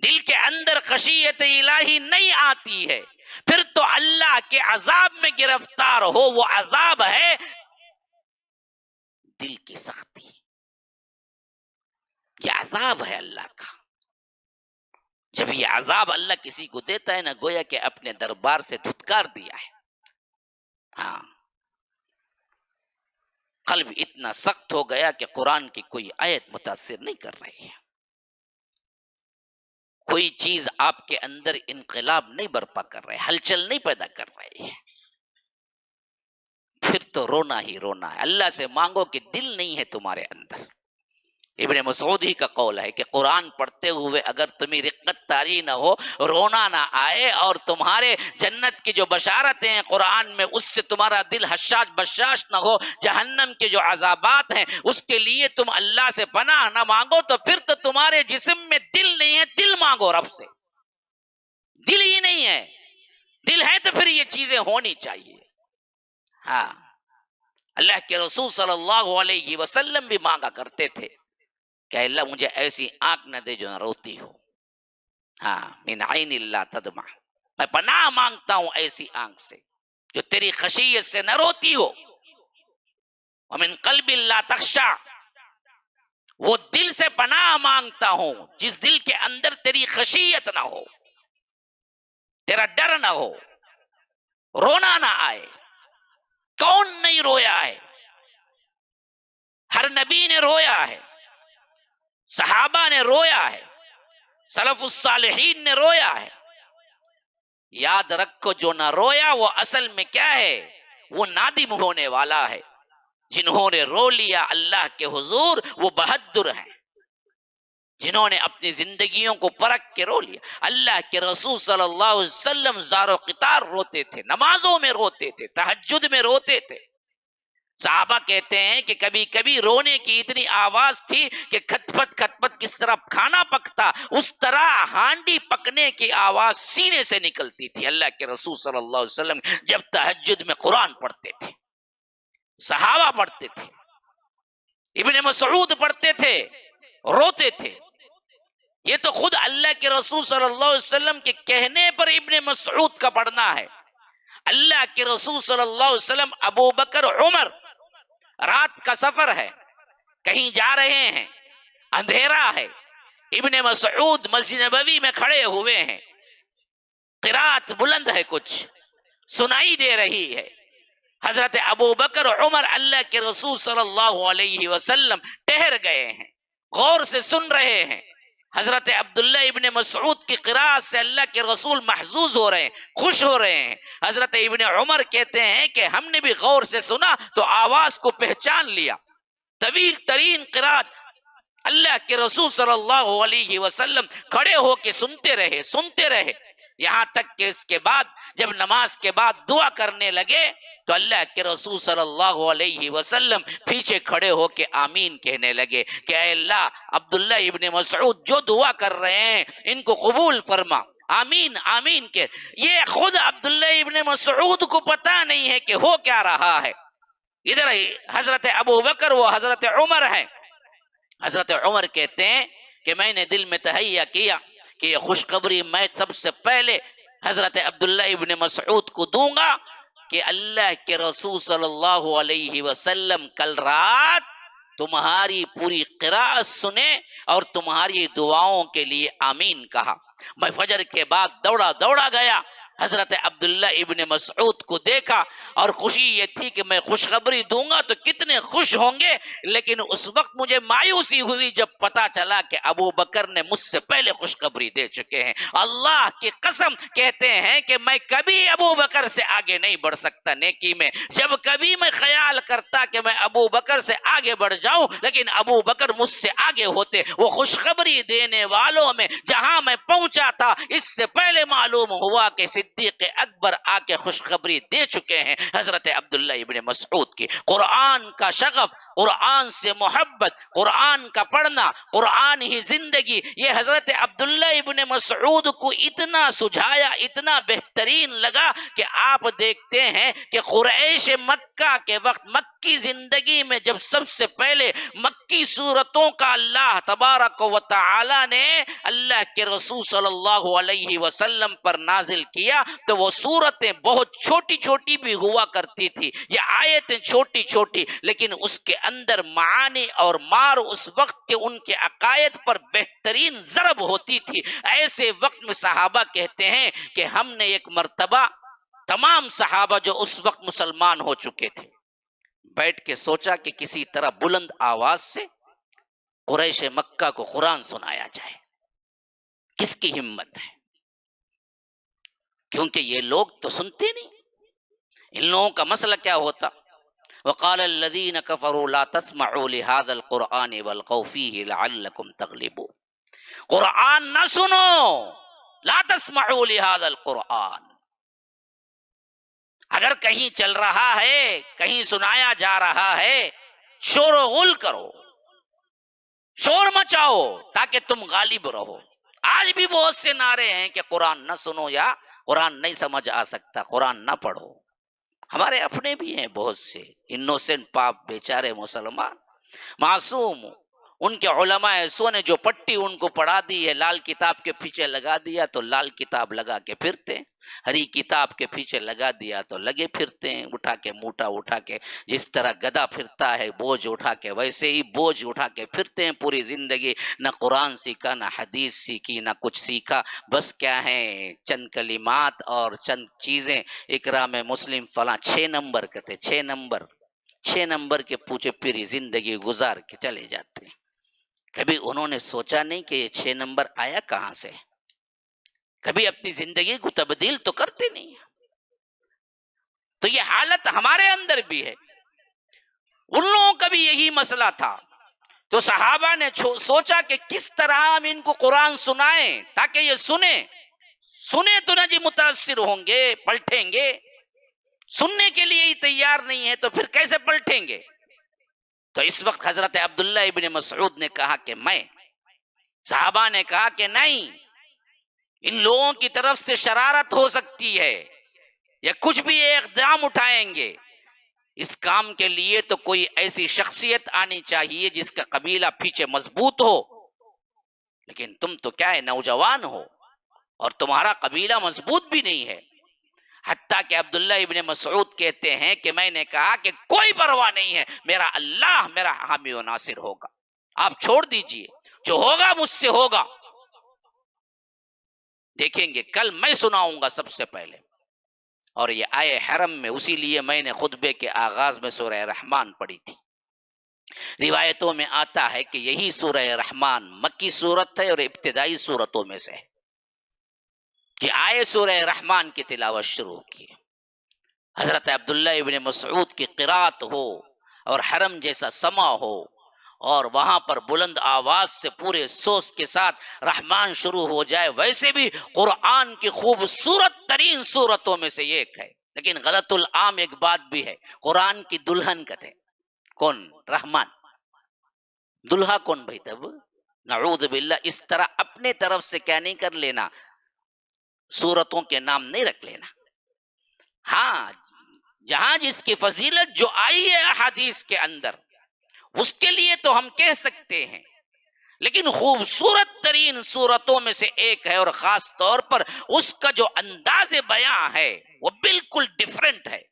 دل کے اندر خشیت الہی نہیں آتی ہے، پھر تو اللہ کے عذاب میں گرفتار ہو۔ وہ عذاب ہے دل کی سختی، یہ عذاب ہے اللہ کا۔ جب یہ عذاب اللہ کسی کو دیتا ہے نا، گویا کہ اپنے دربار سے دھتکار دیا ہے۔ ہاں، قلب اتنا سخت ہو گیا کہ قرآن کی کوئی آیت متاثر نہیں کر رہی ہے، کوئی چیز آپ کے اندر انقلاب نہیں برپا کر رہے، ہلچل نہیں پیدا کر رہی ہے، پھر تو رونا ہی رونا ہے۔ اللہ سے مانگو کہ دل نہیں ہے تمہارے اندر۔ ابن مسعود ہی کا قول ہے کہ قرآن پڑھتے ہوئے اگر تمہیں رقت طاری نہ ہو، رونا نہ آئے، اور تمہارے جنت کی جو بشارتیں ہیں قرآن میں اس سے تمہارا دل حشاش بشاش نہ ہو، جہنم کے جو عذابات ہیں اس کے لیے تم اللہ سے پناہ نہ مانگو، تو پھر تو تمہارے جسم میں دل نہیں ہے، دل مانگو رب سے۔ دل ہی نہیں ہے. دل ہے تو پھر یہ چیزیں ہونی چاہیے. ہاں، اللہ کے رسول صلی اللہ علیہ وسلم بھی مانگا کرتے تھے کہ اللہ مجھے ایسی آنکھ نہ دے جو نہ روتی ہو. ہاں، من عین لا تدمع، میں پناہ مانگتا ہوں ایسی آنکھ سے جو تیری خشیت سے نہ روتی ہو. ومن قلب لا تخشع، وہ دل سے پناہ مانگتا ہوں جس دل کے اندر تیری خشیت نہ ہو، تیرا ڈر نہ ہو، رونا نہ آئے. کون نہیں رویا ہے؟ ہر نبی نے رویا ہے، صحابہ نے رویا ہے، سلف الصالحین نے رویا ہے. یاد رکھو جو نہ رویا وہ اصل میں کیا ہے؟ وہ نادم ہونے والا ہے. جنہوں نے رو لیا اللہ کے حضور وہ بہادر ہیں، جنہوں نے اپنی زندگیوں کو پرکھ کے رو لیا. اللہ کے رسول صلی اللہ علیہ وسلم زار و قطار روتے تھے، نمازوں میں روتے تھے، تہجد میں روتے تھے. صحابہ کہتے ہیں کہ کبھی کبھی رونے کی اتنی آواز تھی کہ کھٹ پٹ کس طرح کھانا پکتا اس طرح ہانڈی پکنے کی آواز سینے سے نکلتی تھی. اللہ کے رسول صلی اللہ علیہ وسلم جب تہجد میں قرآن پڑھتے تھے، صحابہ پڑھتے تھے، ابن مسعود پڑھتے تھے، روتے تھے. یہ تو خود اللہ کے رسول صلی اللہ علیہ وسلم کے کہنے پر ابن مسعود کا پڑھنا ہے. اللہ کے رسول صلی اللہ علیہ وسلم، ابو بکر، عمر، رات کا سفر ہے، کہیں جا رہے ہیں، اندھیرا ہے، ابن مسعود مسجد نبوی میں کھڑے ہوئے ہیں، قرات بلند ہے، کچھ سنائی دے رہی ہے. حضرت ابو بکر، عمر اللہ کے رسول صلی اللہ علیہ وسلم ٹہر گئے ہیں، غور سے سن رہے ہیں. حضرت عبداللہ ابن مسعود کی قرات سے اللہ کے رسول محظوظ ہو رہے ہیں، خوش ہو رہے ہیں. حضرت ابن عمر کہتے ہیں کہ ہم نے بھی غور سے سنا تو آواز کو پہچان لیا. طویل ترین قرات اللہ کے رسول صلی اللہ علیہ وسلم کھڑے ہو کے سنتے رہے، یہاں تک کہ اس کے بعد جب نماز کے بعد دعا کرنے لگے تو اللہ کے رسول صلی اللہ علیہ وسلم پیچھے کھڑے ہو کے آمین کہنے لگے کہ اے اللہ، عبداللہ ابن مسعود جو دعا کر رہے ہیں ان کو قبول فرما. آمین آمین کے. یہ خود عبداللہ ابن مسعود کو پتا نہیں ہے کہ ہو کیا رہا ہے. ادھر حضرت ابو بکر وہ حضرت عمر ہیں. حضرت عمر کہتے ہیں کہ میں نے دل میں تہیہ کیا کہ یہ خوشخبری میں سب سے پہلے حضرت عبداللہ ابن مسعود کو دوں گا کہ اللہ کے رسول صلی اللہ علیہ وسلم کل رات تمہاری پوری قرات سنے اور تمہاری دعاؤں کے لیے آمین کہا. میں فجر کے بعد دوڑا گیا، حضرت عبداللہ ابن مسعود کو دیکھا اور خوشی یہ تھی کہ میں خوشخبری دوں گا تو کتنے خوش ہوں گے. لیکن اس وقت مجھے مایوسی ہوئی جب پتا چلا کہ ابو بکر نے مجھ سے پہلے خوشخبری دے چکے ہیں. اللہ کی قسم کہتے ہیں کہ میں کبھی ابو بکر سے آگے نہیں بڑھ سکتا نیکی میں. جب کبھی میں خیال کرتا کہ میں ابو بکر سے آگے بڑھ جاؤں، لیکن ابو بکر مجھ سے آگے ہوتے. وہ خوشخبری دینے والوں میں جہاں میں پہنچا تھا اس سے پہلے معلوم ہوا کہ صدیق اکبر آ کے خوشخبری دے چکے ہیں حضرت عبداللہ ابن مسعود کی. قرآن کا شغف، قرآن سے محبت، قرآن کا پڑھنا، قرآن ہی زندگی، یہ حضرت عبداللہ ابن مسعود کو اتنا سجھایا، اتنا بہترین لگا کہ آپ دیکھتے ہیں کہ قریش مکہ کے وقت مکی زندگی میں جب سب سے پہلے مکی سورتوں کا اللہ تبارک و تعالی نے اللہ کے رسول صلی اللہ علیہ وسلم پر نازل کیا تو وہ سورتیں بہت چھوٹی چھوٹی بھی ہوا کرتی تھی. یہ آیتیں چھوٹی چھوٹی لیکن اس کے اندر معانی اور مار اس وقت کے ان کے عقائد پر بہترین ضرب ہوتی تھی. ایسے وقت میں صحابہ کہتے ہیں کہ ہم نے ایک مرتبہ تمام صحابہ جو اس وقت مسلمان ہو چکے تھے بیٹھ کے سوچا کہ کسی طرح بلند آواز سے قریش مکہ کو قرآن سنایا جائے. کس کی ہمت ہے؟ کیونکہ یہ لوگ تو سنتے نہیں. ان لوگوں کا مسئلہ کیا ہوتا؟ وقال الذين كفروا لا تسمعوا لهذا القرآن والغوا فيه لعلكم تغلبون. قرآن نہ سنو، لا تسمعوا لهذا القرآن. اگر کہیں چل رہا ہے، کہیں سنایا جا رہا ہے، شور و غل کرو، شور مچاؤ تاکہ تم غالب رہو. آج بھی بہت سے نعرے ہیں کہ قرآن نہ سنو یا قرآن نہیں سمجھ آ سکتا، قرآن نہ پڑھو۔ ہمارے اپنے بھی ہیں بہت سے انوسینٹ پاپ بیچارے مسلمان معصوم، ان کے علماء ایسوں نے جو پٹی ان کو پڑھا دی ہے، لال کتاب کے پیچھے لگا دیا تو لال کتاب لگا کے پھرتے ہیں، ہری کتاب کے پیچھے لگا دیا تو لگے پھرتے ہیں، اٹھا کے موٹا اٹھا کے، جس طرح گدھا پھرتا ہے بوجھ اٹھا کے، ویسے ہی بوجھ اٹھا کے پھرتے ہیں پوری زندگی۔ نہ قرآن سیکھا، نہ حدیث سیکھی، نہ کچھ سیکھا، بس کیا ہے چند کلمات اور چند چیزیں، اقرا میں مسلم فلاں 6 نمبر کے تھے، 6 نمبر کے پوچھے پھری زندگی گزار کے چلے جاتے ہیں۔ کبھی انہوں نے سوچا نہیں کہ یہ 6 نمبر آیا کہاں سے، کبھی اپنی زندگی کو تبدیل تو کرتے نہیں۔ تو یہ حالت ہمارے اندر بھی ہے، ان لوگوں کا بھی یہی مسئلہ تھا۔ تو صحابہ نے سوچا کہ کس طرح ہم ان کو قرآن سنائیں تاکہ یہ سنیں تو نہ جی متاثر ہوں گے، پلٹیں گے، سننے کے لیے ہی تیار نہیں ہے تو پھر کیسے پلٹیں گے؟ تو اس وقت حضرت عبداللہ ابن مسعود نے کہا کہ صحابہ نے کہا کہ نہیں، ان لوگوں کی طرف سے شرارت ہو سکتی ہے یا کچھ بھی اقدام اٹھائیں گے، اس کام کے لیے تو کوئی ایسی شخصیت آنی چاہیے جس کا قبیلہ پیچھے مضبوط ہو، لیکن تم تو کیا ہے نوجوان ہو اور تمہارا قبیلہ مضبوط بھی نہیں ہے۔ حتیٰ کہ عبداللہ ابن مسعود کہتے ہیں کہ میں نے کہا کہ کوئی پرواہ نہیں ہے، میرا اللہ میرا حامی و ناصر ہوگا، آپ چھوڑ دیجئے، جو ہوگا مجھ سے ہوگا، دیکھیں گے کل میں سناؤں گا سب سے پہلے۔ اور یہ آئے حرم میں، اسی لیے میں نے خطبے کے آغاز میں سورہ رحمان پڑھی تھی۔ روایتوں میں آتا ہے کہ یہی سورہ رحمان مکی صورت ہے اور ابتدائی صورتوں میں سے ہے کہ آئے سورہ رحمان کی تلاوت شروع کی، حضرت عبداللہ ابن مسعود کی قرات ہو اور حرم جیسا سما ہو اور وہاں پر بلند آواز سے پورے سوس کے ساتھ رحمان شروع ہو جائے، ویسے بھی قرآن کی خوبصورت ترین صورتوں میں سے ایک ہے۔ لیکن غلط العام ایک بات بھی ہے، قرآن کی دلہن کہتے کون؟ رحمان۔ دلہا کون بھائی؟ تب نعوذ باللہ، اس طرح اپنے طرف سے کیا نہیں کر لینا، سورتوں کے نام نہیں رکھ لینا۔ ہاں، جہاں جس کی فضیلت جو آئی ہے احادیث کے اندر، اس کے لیے تو ہم کہہ سکتے ہیں، لیکن خوبصورت ترین صورتوں میں سے ایک ہے، اور خاص طور پر اس کا جو انداز بیاں ہے وہ بالکل ڈیفرنٹ ہے۔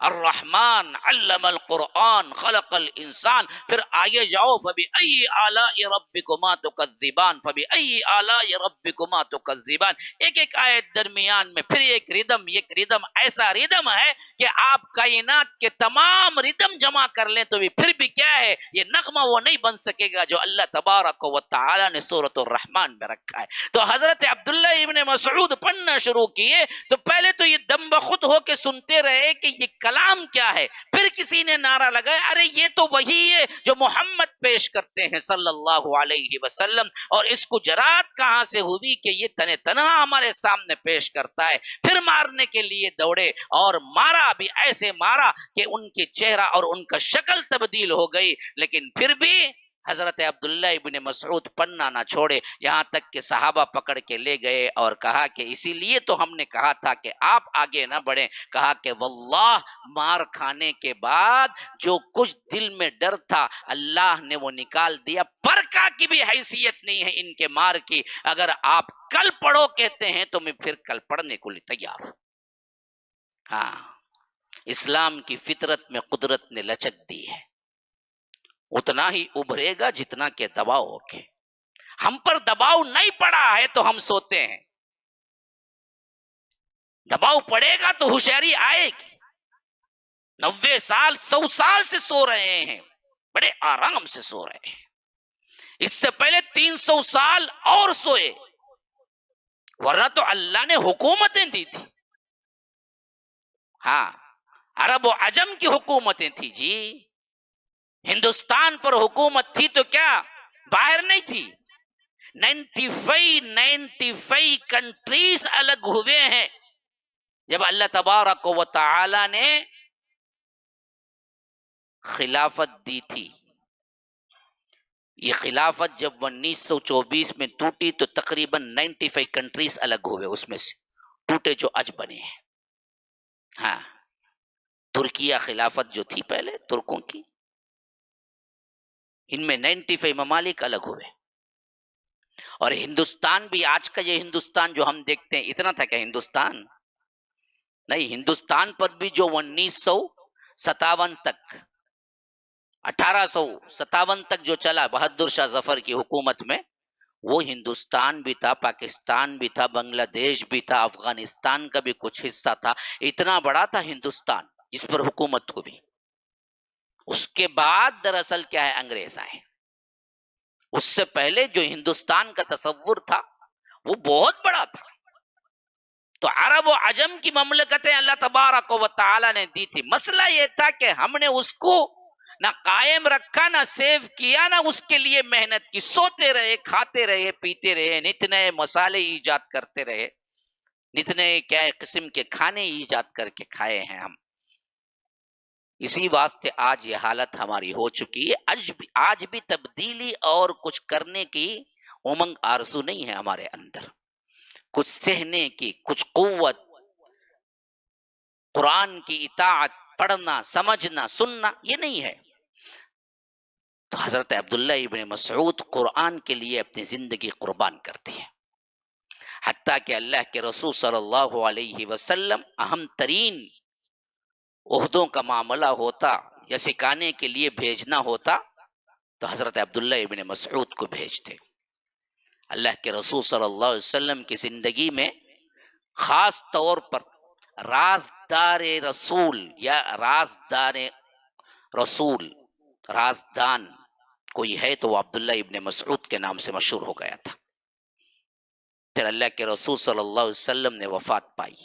الرحمن علم القرآن خلق الانسان، پھر آگے جاؤ فبأي آلاء ربكما تكذبان، فبأي آلاء ربكما تكذبان، ایک ایک آیت درمیان میں پھر ایک ردم ایسا ردم ہے کہ آپ کائنات کے تمام ردم جمع کر لیں تو بھی پھر بھی کیا ہے، یہ نغمہ وہ نہیں بن سکے گا جو اللہ تبارک و تعالی نے سورۃ الرحمن میں رکھا ہے۔ تو حضرت عبداللہ ابن مسعود پڑھنا شروع کیے تو پہلے تو یہ دم بخود ہو کے سنتے رہے کہ یہ کلام کیا ہے، پھر کسی نے نعرہ لگایا، ارے یہ تو وہی ہے جو محمد پیش کرتے ہیں صلی اللہ علیہ وسلم، اور اس کو جرات کہاں سے ہوئی کہ یہ تنہ تنہا ہمارے سامنے پیش کرتا ہے۔ پھر مارنے کے لیے دوڑے اور مارا بھی، ایسے مارا کہ ان کے چہرہ اور ان کا شکل تبدیل ہو گئی، لیکن پھر بھی حضرت عبداللہ ابن مسعود پڑھنا نہ چھوڑے، یہاں تک کہ صحابہ پکڑ کے لے گئے اور کہا کہ اسی لیے تو ہم نے کہا تھا کہ آپ آگے نہ بڑھیں۔ کہا کہ واللہ مار کھانے کے بعد جو کچھ دل میں ڈر تھا اللہ نے وہ نکال دیا، پرکا کی بھی حیثیت نہیں ہے ان کے مار کی۔ اگر آپ کل پڑھو کہتے ہیں تو میں پھر کل پڑھنے کو لیے تیار ہوں۔ ہاں، اسلام کی فطرت میں قدرت نے لچک دی ہے، اتنا ہی ابھرے گا جتنا کہ دباؤ ہوگے۔ ہم پر دباؤ نہیں پڑا ہے تو ہم سوتے ہیں، دباؤ پڑے گا تو ہوشیاری آئے گی۔ 90 سال 100 سال سے سو رہے ہیں، بڑے آرام سے سو رہے ہیں، اس سے پہلے 300 سال اور سوئے، ورنہ تو اللہ نے حکومتیں دی تھی۔ ہاں، عرب و عجم کی حکومتیں تھی جی، ہندوستان پر حکومت تھی تو کیا باہر نہیں تھی؟ 95 کنٹریز الگ ہوئے ہیں جب اللہ تبارک و تعالی نے خلافت دی تھی۔ یہ خلافت جب 1924 میں ٹوٹی تو تقریباً 95 کنٹریز الگ ہوئے، اس میں سے ٹوٹے جو اج بنے ہیں۔ ہاں، ترکیہ خلافت جو تھی پہلے ترکوں کی، ان میں 95 ممالک الگ ہوئے، اور ہندوستان بھی آج کا یہ ہندوستان جو ہم دیکھتے ہیں اتنا تھا کہ ہندوستان نہیں، ہندوستان پر بھی جو 1957 تک 1857 تک جو چلا بہادر شاہ ظفر کی حکومت میں، وہ ہندوستان بھی تھا، پاکستان بھی تھا، بنگلہ دیش بھی تھا، افغانستان کا بھی کچھ حصہ تھا، اتنا بڑا تھا ہندوستان جس پر حکومت کو بھی۔ اس کے بعد دراصل کیا ہے، انگریز آئے۔ اس سے پہلے جو ہندوستان کا تصور تھا وہ بہت بڑا تھا، تو عرب و عجم کی مملکتیں اللہ تبارک و تعالی نے دی تھی۔ مسئلہ یہ تھا کہ ہم نے اس کو نہ قائم رکھا، نہ سیو کیا، نہ اس کے لیے محنت کی، سوتے رہے، کھاتے رہے، پیتے رہے، نت نئے مسالے ایجاد کرتے رہے، نت نئے کیا قسم کے کھانے ایجاد کر کے کھائے ہیں ہم۔ اسی واسطے آج یہ حالت ہماری ہو چکی ہے۔ آج بھی تبدیلی اور کچھ کرنے کی امنگ آرزو نہیں ہے ہمارے اندر، کچھ سہنے کی، کچھ قوت، قرآن کی اطاعت، پڑھنا، سمجھنا، سننا، یہ نہیں ہے۔ تو حضرت عبداللہ ابن مسعود قرآن کے لیے اپنی زندگی قربان کرتی ہے، حتیٰ کہ اللہ کے رسول صلی اللہ علیہ وسلم اہم ترین عہدوں کا معاملہ ہوتا یا سکھانے کے لیے بھیجنا ہوتا تو حضرت عبداللہ ابن مسعود کو بھیجتے۔ اللہ کے رسول صلی اللہ علیہ وسلم کی زندگی میں خاص طور پر رازدار رسول یا رازدان کوئی ہے تو وہ عبداللہ ابن مسعود کے نام سے مشہور ہو گیا تھا۔ پھر اللہ کے رسول صلی اللہ علیہ وسلم نے وفات پائی،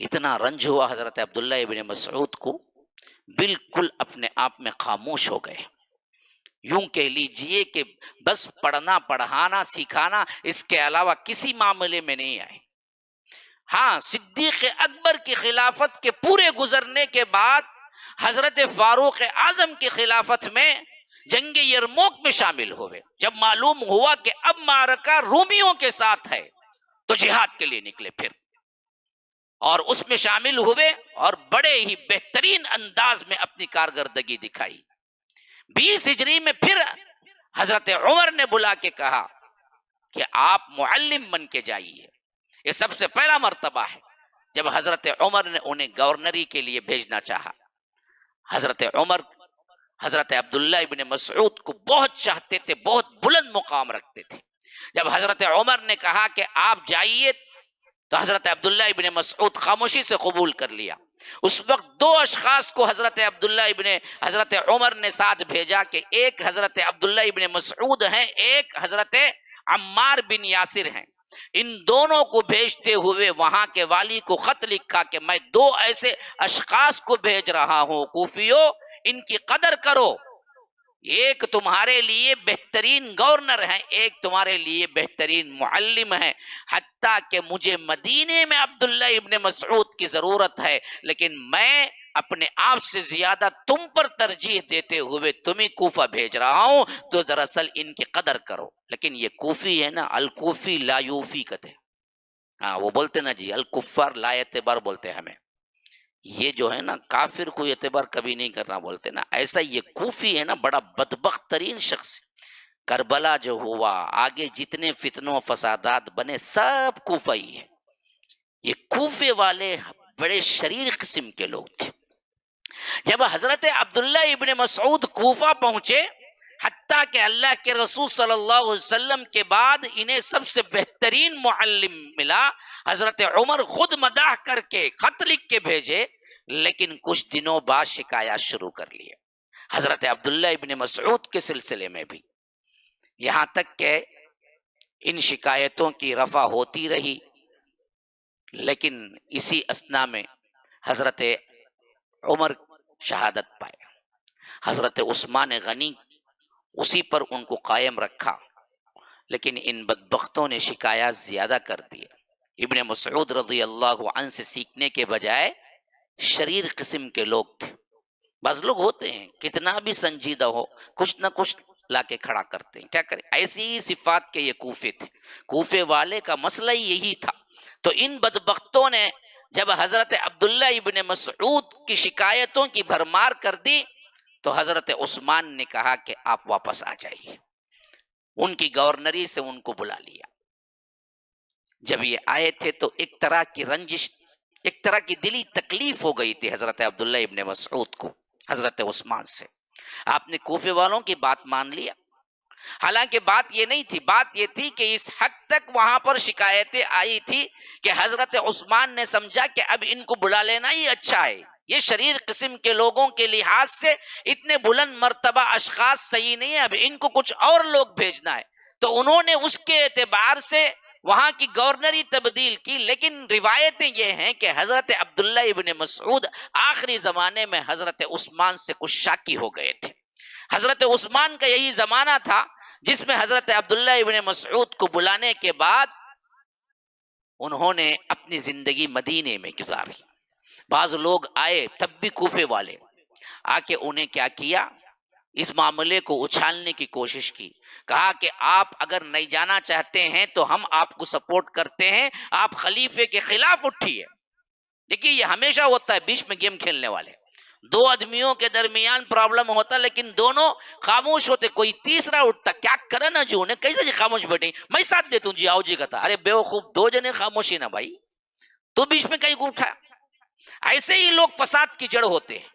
اتنا رنج ہوا حضرت عبداللہ ابن مسعود کو، بالکل اپنے آپ میں خاموش ہو گئے۔ یوں کہہ لیجئے کہ بس پڑھنا، پڑھانا، سکھانا، اس کے علاوہ کسی معاملے میں نہیں آئے۔ ہاں، صدیق اکبر کی خلافت کے پورے گزرنے کے بعد حضرت فاروق اعظم کی خلافت میں جنگ یرموک میں شامل ہوئے۔ جب معلوم ہوا کہ اب معرکہ رومیوں کے ساتھ ہے تو جہاد کے لیے نکلے پھر، اور اس میں شامل ہوئے اور بڑے ہی بہترین انداز میں اپنی کارکردگی دکھائی۔ 20 ہجری میں پھر حضرت عمر نے بلا کے کہا کہ آپ معلم بن کے جائیے۔ یہ سب سے پہلا مرتبہ ہے جب حضرت عمر نے انہیں گورنری کے لیے بھیجنا چاہا۔ حضرت عمر حضرت عبداللہ ابن مسعود کو بہت چاہتے تھے، بہت بلند مقام رکھتے تھے۔ جب حضرت عمر نے کہا کہ آپ جائیے تو حضرت عبداللہ ابن مسعود خاموشی سے قبول کر لیا۔ اس وقت 2 اشخاص کو حضرت عمر نے ساتھ بھیجا کہ ایک حضرت عبداللہ ابن مسعود ہیں، ایک حضرت عمار بن یاسر ہیں۔ ان دونوں کو بھیجتے ہوئے وہاں کے والی کو خط لکھا کہ میں 2 ایسے اشخاص کو بھیج رہا ہوں، کوفیو ان کی قدر کرو، ایک تمہارے لیے بہترین گورنر ہے، ایک تمہارے لیے بہترین معلم ہے، حتیٰ کہ مجھے مدینے میں عبداللہ ابن مسعود کی ضرورت ہے، لیکن میں اپنے آپ سے زیادہ تم پر ترجیح دیتے ہوئے تمہیں کوفہ بھیج رہا ہوں، تو دراصل ان کی قدر کرو۔ لیکن یہ کوفی ہے نا، الکوفی لا یوفی کہتے ہیں، ہاں وہ بولتے نا جی الکفار لا اعتبار بولتے ہیں ہمیں، یہ جو ہے نا کافر کو اعتبار کبھی نہیں کرنا بولتے نا، ایسا یہ کوفی ہے نا بڑا بدبخت ترین شخص۔ کربلا جو ہوا، آگے جتنے فتنوں و فسادات بنے، سب کوفہ ہی ہے۔ یہ کوفے والے بڑے شریر قسم کے لوگ تھے۔ جب حضرت عبداللہ ابن مسعود کوفہ پہنچے، حتیٰ کہ اللہ کے رسول صلی اللہ علیہ وسلم کے بعد انہیں سب سے بہترین معلم ملا، حضرت عمر خود مداح کر کے خط لکھ کے بھیجے، لیکن کچھ دنوں بعد شکایات شروع کر لیے حضرت عبداللہ ابن مسعود کے سلسلے میں بھی، یہاں تک کہ ان شکایتوں کی رفع ہوتی رہی۔ لیکن اسی اثنا میں حضرت عمر شہادت پائے، حضرت عثمان غنی اسی پر ان کو قائم رکھا، لیکن ان بدبختوں نے شکایات زیادہ کر دی۔ ابن مسعود رضی اللہ عنہ سے سیکھنے کے بجائے شریر قسم کے لوگ تھے۔ بعض لوگ ہوتے ہیں کتنا بھی سنجیدہ ہو، کچھ نہ کچھ لا کے کھڑا کرتے ہیں. کیا کریں، ایسی ہی صفات کے یہ کوفے تھے. کوفے والے کا مسئلہ ہی یہی تھا. تو ان بدبختوں نے جب حضرت عبداللہ ابن مسعود کی شکایتوں کی بھرمار کر دی تو حضرت عثمان نے کہا کہ آپ واپس آ جائیے. ان کی گورنری سے ان کو بلا لیا. جب یہ آئے تھے تو ایک طرح کی رنجش، ایک طرح کی دلی تکلیف ہو گئی تھی حضرت عبداللہ ابن مسعود کو حضرت عثمان سے. آپ نے کوفے والوں کی بات مان لیا. حالانکہ بات یہ نہیں تھی، بات یہ تھی کہ اس حد تک وہاں پر شکایتیں آئی تھی کہ حضرت عثمان نے سمجھا کہ اب ان کو بلا لینا ہی اچھا ہے. یہ شریر قسم کے لوگوں کے لحاظ سے اتنے بلند مرتبہ اشخاص صحیح نہیں ہے، اب ان کو کچھ اور لوگ بھیجنا ہے. تو انہوں نے اس کے اعتبار سے وہاں کی گورنری تبدیل کی. لیکن روایتیں یہ ہیں کہ حضرت عبداللہ ابن مسعود آخری زمانے میں حضرت عثمان سے کچھ شاکی ہو گئے تھے. حضرت عثمان کا یہی زمانہ تھا جس میں حضرت عبداللہ ابن مسعود کو بلانے کے بعد انہوں نے اپنی زندگی مدینے میں گزاری. بعض لوگ آئے تب بھی کوفے والے آ کے انہیں کیا کیا، اس معاملے کو اچھالنے کی کوشش کی. کہا کہ آپ اگر نہیں جانا چاہتے ہیں تو ہم آپ کو سپورٹ کرتے ہیں، آپ خلیفے کے خلاف اٹھیے. دیکھیے یہ ہمیشہ ہوتا ہے بیچ میں گیم کھیلنے والے، دو آدمیوں کے درمیان پرابلم ہوتا لیکن دونوں خاموش ہوتے، کوئی تیسرا اٹھتا. کیا کرے نا جی، انہیں کیسے جی خاموش بیٹھیں، میں ساتھ دیتا ہوں جی، آؤ جی کہتا. ارے بیوقوف، دو جنے خاموشی نا بھائی، تو بیچ میں کہیں اٹھا. ایسے ہی لوگ فساد کی جڑ ہوتے ہیں.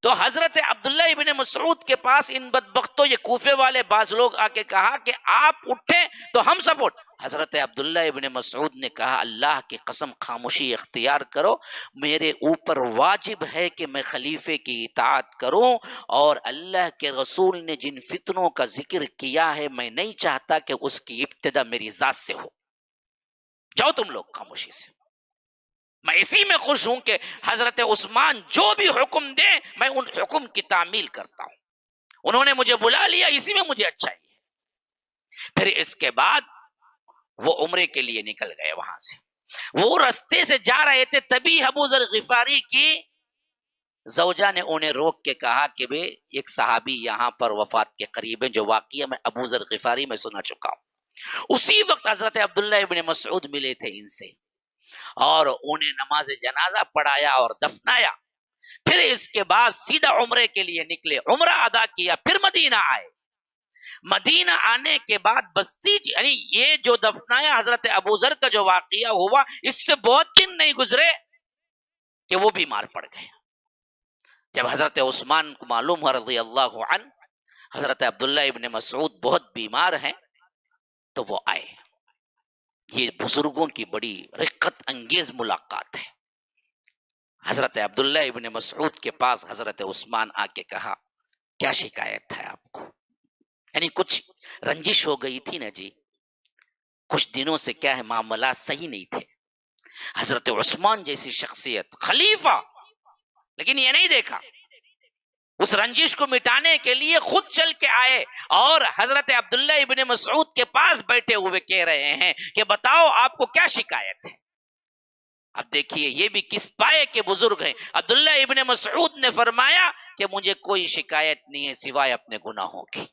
تو حضرت عبداللہ ابن مسعود کے پاس ان بدبختوں یہ کوفے والے بعض لوگ آ کے کہا کہ آپ اٹھیں تو ہم سپورٹ. حضرت عبداللہ ابن مسعود نے کہا اللہ کی قسم خاموشی اختیار کرو، میرے اوپر واجب ہے کہ میں خلیفے کی اطاعت کروں، اور اللہ کے رسول نے جن فتنوں کا ذکر کیا ہے میں نہیں چاہتا کہ اس کی ابتدا میری ذات سے ہو. جاؤ تم لوگ خاموشی سے. میں اسی میں خوش ہوں کہ حضرت عثمان جو بھی حکم دے میں ان حکم کی تعمیل کرتا ہوں. انہوں نے مجھے بلا لیا، اسی میں مجھے اچھا ہی ہے. پھر اس کے بعد وہ عمرے کے لیے نکل گئے. وہاں سے وہ رستے سے جا رہے تھے، تبھی ابو ذر غفاری کی زوجہ نے انہیں روک کے کہا کہ بے ایک صحابی یہاں پر وفات کے قریب ہے، جو واقعہ میں ابو ذر غفاری میں سنا چکا ہوں. اسی وقت حضرت عبداللہ ابن مسعود ملے تھے ان سے اور انہیں نماز جنازہ پڑھایا اور دفنایا. پھر اس کے بعد سیدھا عمرے کے لیے نکلے، عمرہ ادا کیا، پھر مدینہ آئے. مدینہ آنے کے بعد بستی، یعنی یہ جو دفنایا حضرت ابو ذر کا جو واقعہ ہوا، اس سے بہت دن نہیں گزرے کہ وہ بیمار پڑ گئے. جب حضرت عثمان کو معلوم ہوا رضی اللہ عنہ حضرت عبداللہ ابن مسعود بہت بیمار ہیں تو وہ آئے. یہ بزرگوں کی بڑی رقت انگیز ملاقات ہے. حضرت عبداللہ ابن مسعود کے پاس حضرت عثمان آ کے کہا کیا شکایت ہے آپ کو؟ یعنی کچھ رنجش ہو گئی تھی نا جی، کچھ دنوں سے کیا ہے معاملات صحیح نہیں تھے. حضرت عثمان جیسی شخصیت، خلیفہ، لیکن یہ نہیں دیکھا. اس رنجش کو مٹانے کے لیے خود چل کے آئے اور حضرت عبداللہ ابن مسعود کے پاس بیٹھے ہوئے کہہ رہے ہیں کہ بتاؤ آپ کو کیا شکایت ہے. اب دیکھیے یہ بھی کس پائے کے بزرگ ہیں. عبداللہ ابن مسعود نے فرمایا کہ مجھے کوئی شکایت نہیں ہے سوائے اپنے گناہوں کی.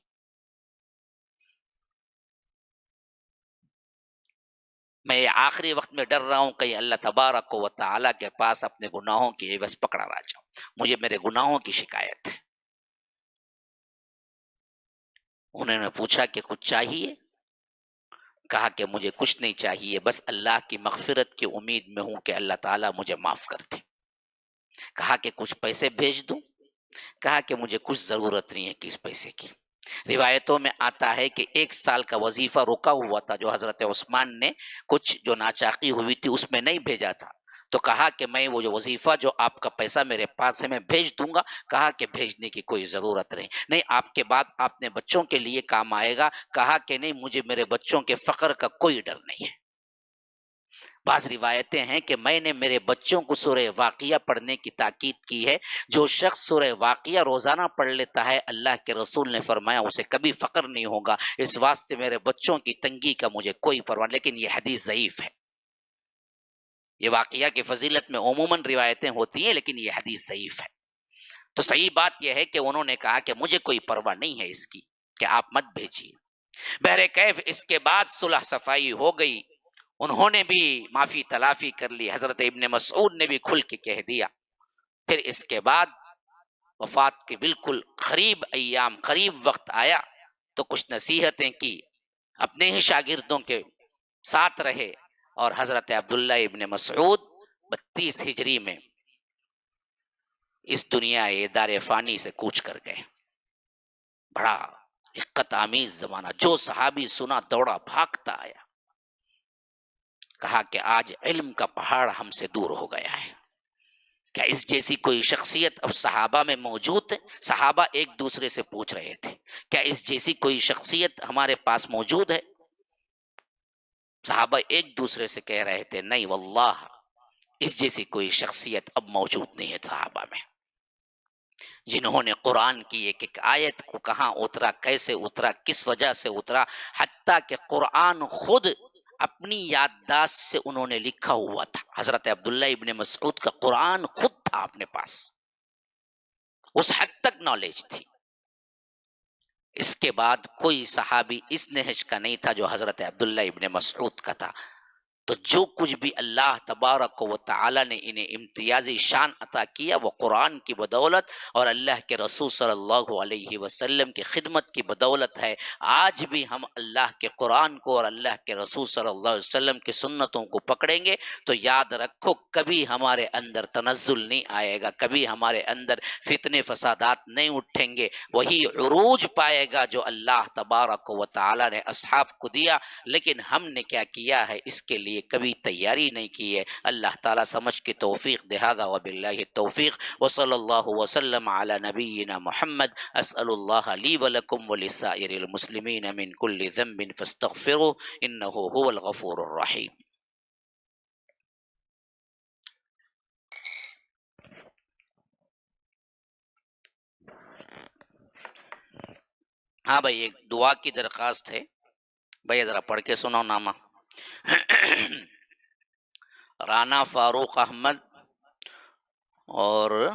میں آخری وقت میں ڈر رہا ہوں کہیں اللہ تبارک و تعالیٰ کے پاس اپنے گناہوں کی عوض پکڑا نہ جاؤں. مجھے میرے گناہوں کی شکایت ہے. انہوں نے پوچھا کہ کچھ چاہیے؟ کہا کہ مجھے کچھ نہیں چاہیے، بس اللہ کی مغفرت کی امید میں ہوں کہ اللہ تعالیٰ مجھے معاف کر دے. کہا کہ کچھ پیسے بھیج دوں؟ کہا کہ مجھے کچھ ضرورت نہیں ہے کس پیسے کی. روایتوں میں آتا ہے کہ 1 سال کا وظیفہ رکا ہوا تھا جو حضرت عثمان نے کچھ جو ناچاقی ہوئی تھی اس میں نہیں بھیجا تھا. تو کہا کہ میں وہ جو وظیفہ جو آپ کا پیسہ میرے پاس ہے میں بھیج دوں گا. کہا کہ بھیجنے کی کوئی ضرورت نہیں، آپ کے بعد آپ نے بچوں کے لیے کام آئے گا. کہا کہ نہیں، مجھے میرے بچوں کے فقر کا کوئی ڈر نہیں ہے. بعض روایتیں ہیں کہ میں نے میرے بچوں کو سورہ واقعہ پڑھنے کی تاکید کی ہے. جو شخص سورہ واقعہ روزانہ پڑھ لیتا ہے اللہ کے رسول نے فرمایا اسے کبھی فقر نہیں ہوگا. اس واسطے میرے بچوں کی تنگی کا مجھے کوئی پرواہ. لیکن یہ حدیث ضعیف ہے. یہ واقعہ کی فضیلت میں عموماً روایتیں ہوتی ہیں لیکن یہ حدیث ضعیف ہے. تو صحیح بات یہ ہے کہ انہوں نے کہا کہ مجھے کوئی پرواہ نہیں ہے اس کی. کہ آپ مت بھیجیے۔ بہرکیف اس کے بعد صلح صفائی ہو گئی، انہوں نے بھی معافی تلافی کر لی، حضرت ابن مسعود نے بھی کھل کے کہہ دیا۔ پھر اس کے بعد وفات کے بالکل قریب ایام، قریب وقت آیا تو کچھ نصیحتیں کی، اپنے ہی شاگردوں کے ساتھ رہے، اور حضرت عبداللہ ابن مسعود 32 ہجری میں اس دنیا دار فانی سے کوچ کر گئے۔ بڑا دقت آمیز زمانہ، جو صحابی سنا دوڑا بھاگتا آیا، کہا کہ آج علم کا پہاڑ ہم سے دور ہو گیا ہے۔ کیا اس جیسی کوئی شخصیت اب صحابہ میں موجود ہے؟ صحابہ ایک دوسرے سے پوچھ رہے تھے کیا اس جیسی کوئی شخصیت ہمارے پاس موجود ہے؟ صحابہ ایک دوسرے سے کہہ رہے تھے نہیں واللہ اس جیسی کوئی شخصیت اب موجود نہیں ہے صحابہ میں، جنہوں نے قرآن کی ایک ایک آیت کو کہاں اترا، کیسے اترا، کس وجہ سے اترا، حتیٰ کہ قرآن خود اپنی یادداشت سے انہوں نے لکھا ہوا تھا۔ حضرت عبداللہ ابن مسعود کا قرآن خود تھا اپنے پاس، اس حد تک نالج تھی۔ اس کے بعد کوئی صحابی اس نہج کا نہیں تھا جو حضرت عبداللہ ابن مسعود کا تھا۔ تو جو کچھ بھی اللہ تبارک و تعالی نے انہیں امتیازی شان عطا کیا وہ قرآن کی بدولت اور اللہ کے رسول صلی اللہ علیہ وسلم کی خدمت کی بدولت ہے۔ آج بھی ہم اللہ کے قرآن کو اور اللہ کے رسول صلی اللہ علیہ وسلم کی سنتوں کو پکڑیں گے تو یاد رکھو کبھی ہمارے اندر تنزل نہیں آئے گا، کبھی ہمارے اندر فتنے فسادات نہیں اٹھیں گے، وہی عروج پائے گا جو اللہ تبارک و تعالی نے اصحاب کو دیا۔ لیکن ہم نے کیا کیا ہے اس کے لیے کبھی تیاری نہیں کی ہے۔ اللہ تعالیٰ سمجھ کی توفیق دے، ھذا وباللہ التوفیق وصلی اللہ وسلم علی نبینا محمد۔ اسأل اللہ لی ولکم ولسائر المسلمین من کل ذنب فاستغفروا انہ هو الغفور الرحیم۔ ہاں بھائی ایک دعا کی درخواست ہے، بھائی ذرا پڑھ کے سناؤ نامہ۔ رانا فاروق احمد اور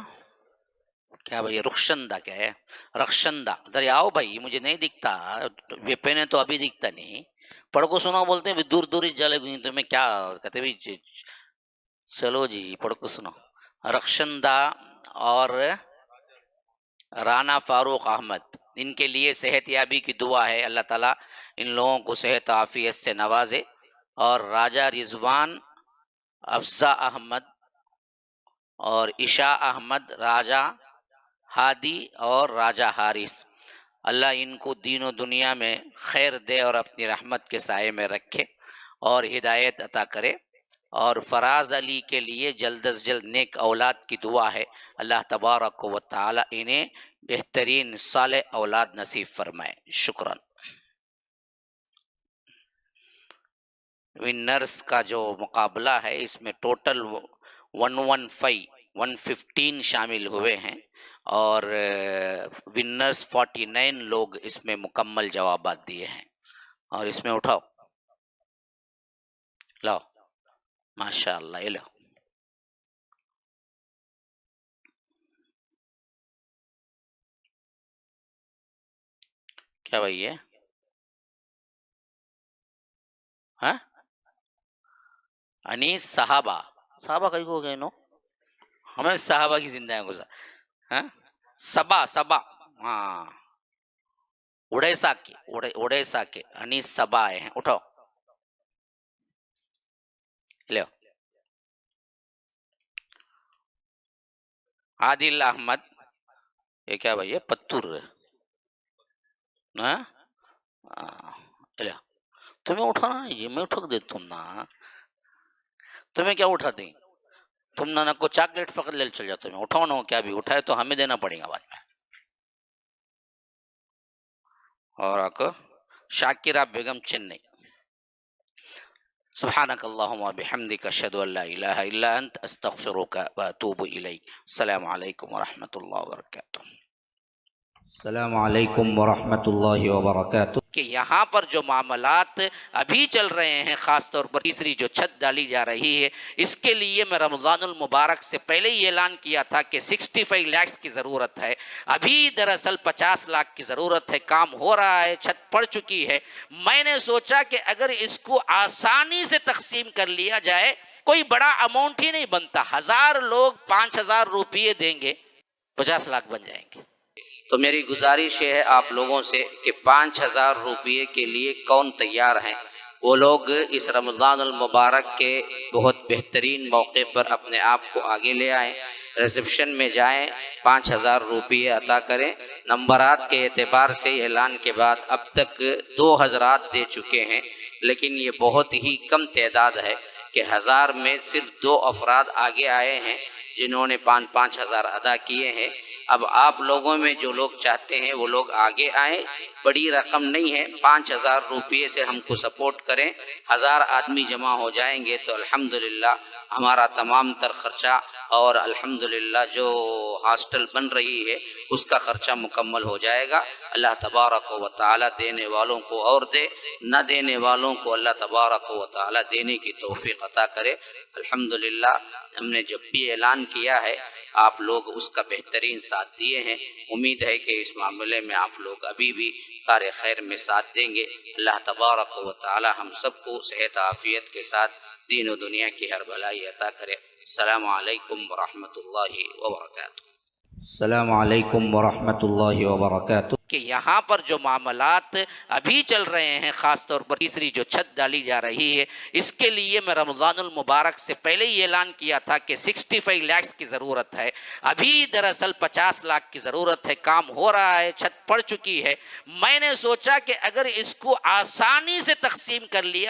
کیا بھائی رخشندہ، کیا ہے رخشندہ، ادھر آؤ بھائی مجھے نہیں دکھتا، یہ پہنے تو ابھی دکھتا نہیں، پڑھ کو سناؤ بولتے ہیں دور دور ہی جلے گئی تو میں کیا کہتے بھی، چلو جی پڑھ کو سناؤ۔ رخشندہ اور رانا فاروق احمد، ان کے لیے صحت یابی کی دعا ہے، اللہ تعالیٰ ان لوگوں کو صحت عافیت سے نوازے۔ اور راجہ رضوان، افزا احمد اور عشاء احمد، راجہ ہادی اور راجہ حارث، اللہ ان کو دین و دنیا میں خیر دے اور اپنی رحمت کے سائے میں رکھے اور ہدایت عطا کرے۔ اور فراز علی کے لیے جلد از جلد نیک اولاد کی دعا ہے، اللہ تبارک و تعالی انہیں بہترین صالح اولاد نصیب فرمائے۔ شکراً۔ ونرز کا جو مقابلہ ہے اس میں ٹوٹل 115 شامل ہوئے ہیں اور ونرز 49 لوگ اس میں مکمل جوابات دیے ہیں۔ اور اس میں اٹھاؤ، لاؤ، ماشاء اللہ، یہ لو۔ کیا بھائی ہے؟ ہاں انیس صحابہ، صحابہ کئی کو گئے نو، ہمیں صحابہ کی زندہ گزار، ہاں سبا، ہاں اڑیسا کے انیس سبا آئے ہیں، اٹھاؤ لو۔ عادل احمد، یہ کیا بھائی ہے پتھر، ہاں لو۔ تمہیں اٹھانا نہیں، میں اٹھا دیتا ہوں نا، تمہیں کیا اٹھا دیں، تم نہ کو چاکلیٹ فقط لے چل جاتے، میں اٹھاؤ نہ کیا بھی اٹھائے تو ہمیں دینا پڑے گا بعد میں۔ اور آکو شاکرہ بیگم چنئی، سبحانک اللہم وبحمدک اشہد ان لا الہ الا انت استغفرک واتوب الیک۔ السلام علیکم ورحمۃ اللہ وبرکاتہ۔ السلام علیکم ورحمۃ اللہ وبرکاتہ کہ یہاں پر جو معاملات ابھی چل رہے ہیں، خاص طور پر تیسری جو چھت ڈالی جا رہی ہے، اس کے لیے میں رمضان المبارک سے پہلے ہی اعلان کیا تھا کہ 65 لاکھ کی ضرورت ہے۔ ابھی دراصل 50 لاکھ کی ضرورت ہے، کام ہو رہا ہے، چھت پڑ چکی ہے۔ میں نے سوچا کہ اگر اس کو آسانی سے تقسیم کر لیا جائے، کوئی بڑا اماؤنٹ ہی نہیں بنتا، 1000 لوگ 5000 روپیے دیں گے، 50 لاکھ بن جائیں گے۔ تو میری گزارش یہ ہے آپ لوگوں سے کہ 5000 روپیے کے لیے کون تیار ہیں؟ وہ لوگ اس رمضان المبارک کے بہت بہترین موقع پر اپنے آپ کو آگے لے آئیں، ریسیپشن میں جائیں، 5000 روپیے عطا کریں۔ نمبرات کے اعتبار سے اعلان کے بعد اب تک 2 حضرات دے چکے ہیں، لیکن یہ بہت ہی کم تعداد ہے کہ 1000 میں صرف 2 افراد آگے آئے ہیں جنہوں نے 5,000 ادا کیے ہیں۔ اب آپ لوگوں میں جو لوگ چاہتے ہیں وہ لوگ آگے آئیں، بڑی رقم نہیں ہے، 5000 روپیے سے ہم کو سپورٹ کریں۔ 1000 آدمی جمع ہو جائیں گے تو الحمدللہ ہمارا تمام تر خرچہ اور الحمدللہ جو ہاسٹل بن رہی ہے اس کا خرچہ مکمل ہو جائے گا۔ اللہ تبارک و تعالی دینے والوں کو اور دے، نہ دینے والوں کو اللہ تبارک و تعالی دینے کی توفیق عطا کرے۔ الحمدللہ ہم نے جب بھی اعلان کیا ہے آپ لوگ اس کا بہترین ساتھ دیے ہیں۔ امید ہے کہ اس معاملے میں آپ لوگ ابھی بھی کار خیر میں ساتھ دیں گے۔ اللہ تبارک و تعالی ہم سب کو صحت عافیت کے ساتھ دین و دنیا کی ہر بھلائی عطا کرے۔ السلام علیکم ورحمۃ اللہ وبرکاتہ۔ السلام علیکم ورحمۃ اللہ وبرکاتہ کہ یہاں پر جو معاملات ابھی چل رہے ہیں، خاص طور پر تیسری جو چھت ڈالی جا رہی ہے، اس کے لیے میں رمضان المبارک سے پہلے ہی اعلان کیا تھا کہ 65 لاکھ کی ضرورت ہے۔ ابھی دراصل 50 لاکھ کی ضرورت ہے، کام ہو رہا ہے، چھت پڑ چکی ہے۔ میں نے سوچا کہ اگر اس کو آسانی سے تقسیم کر لیا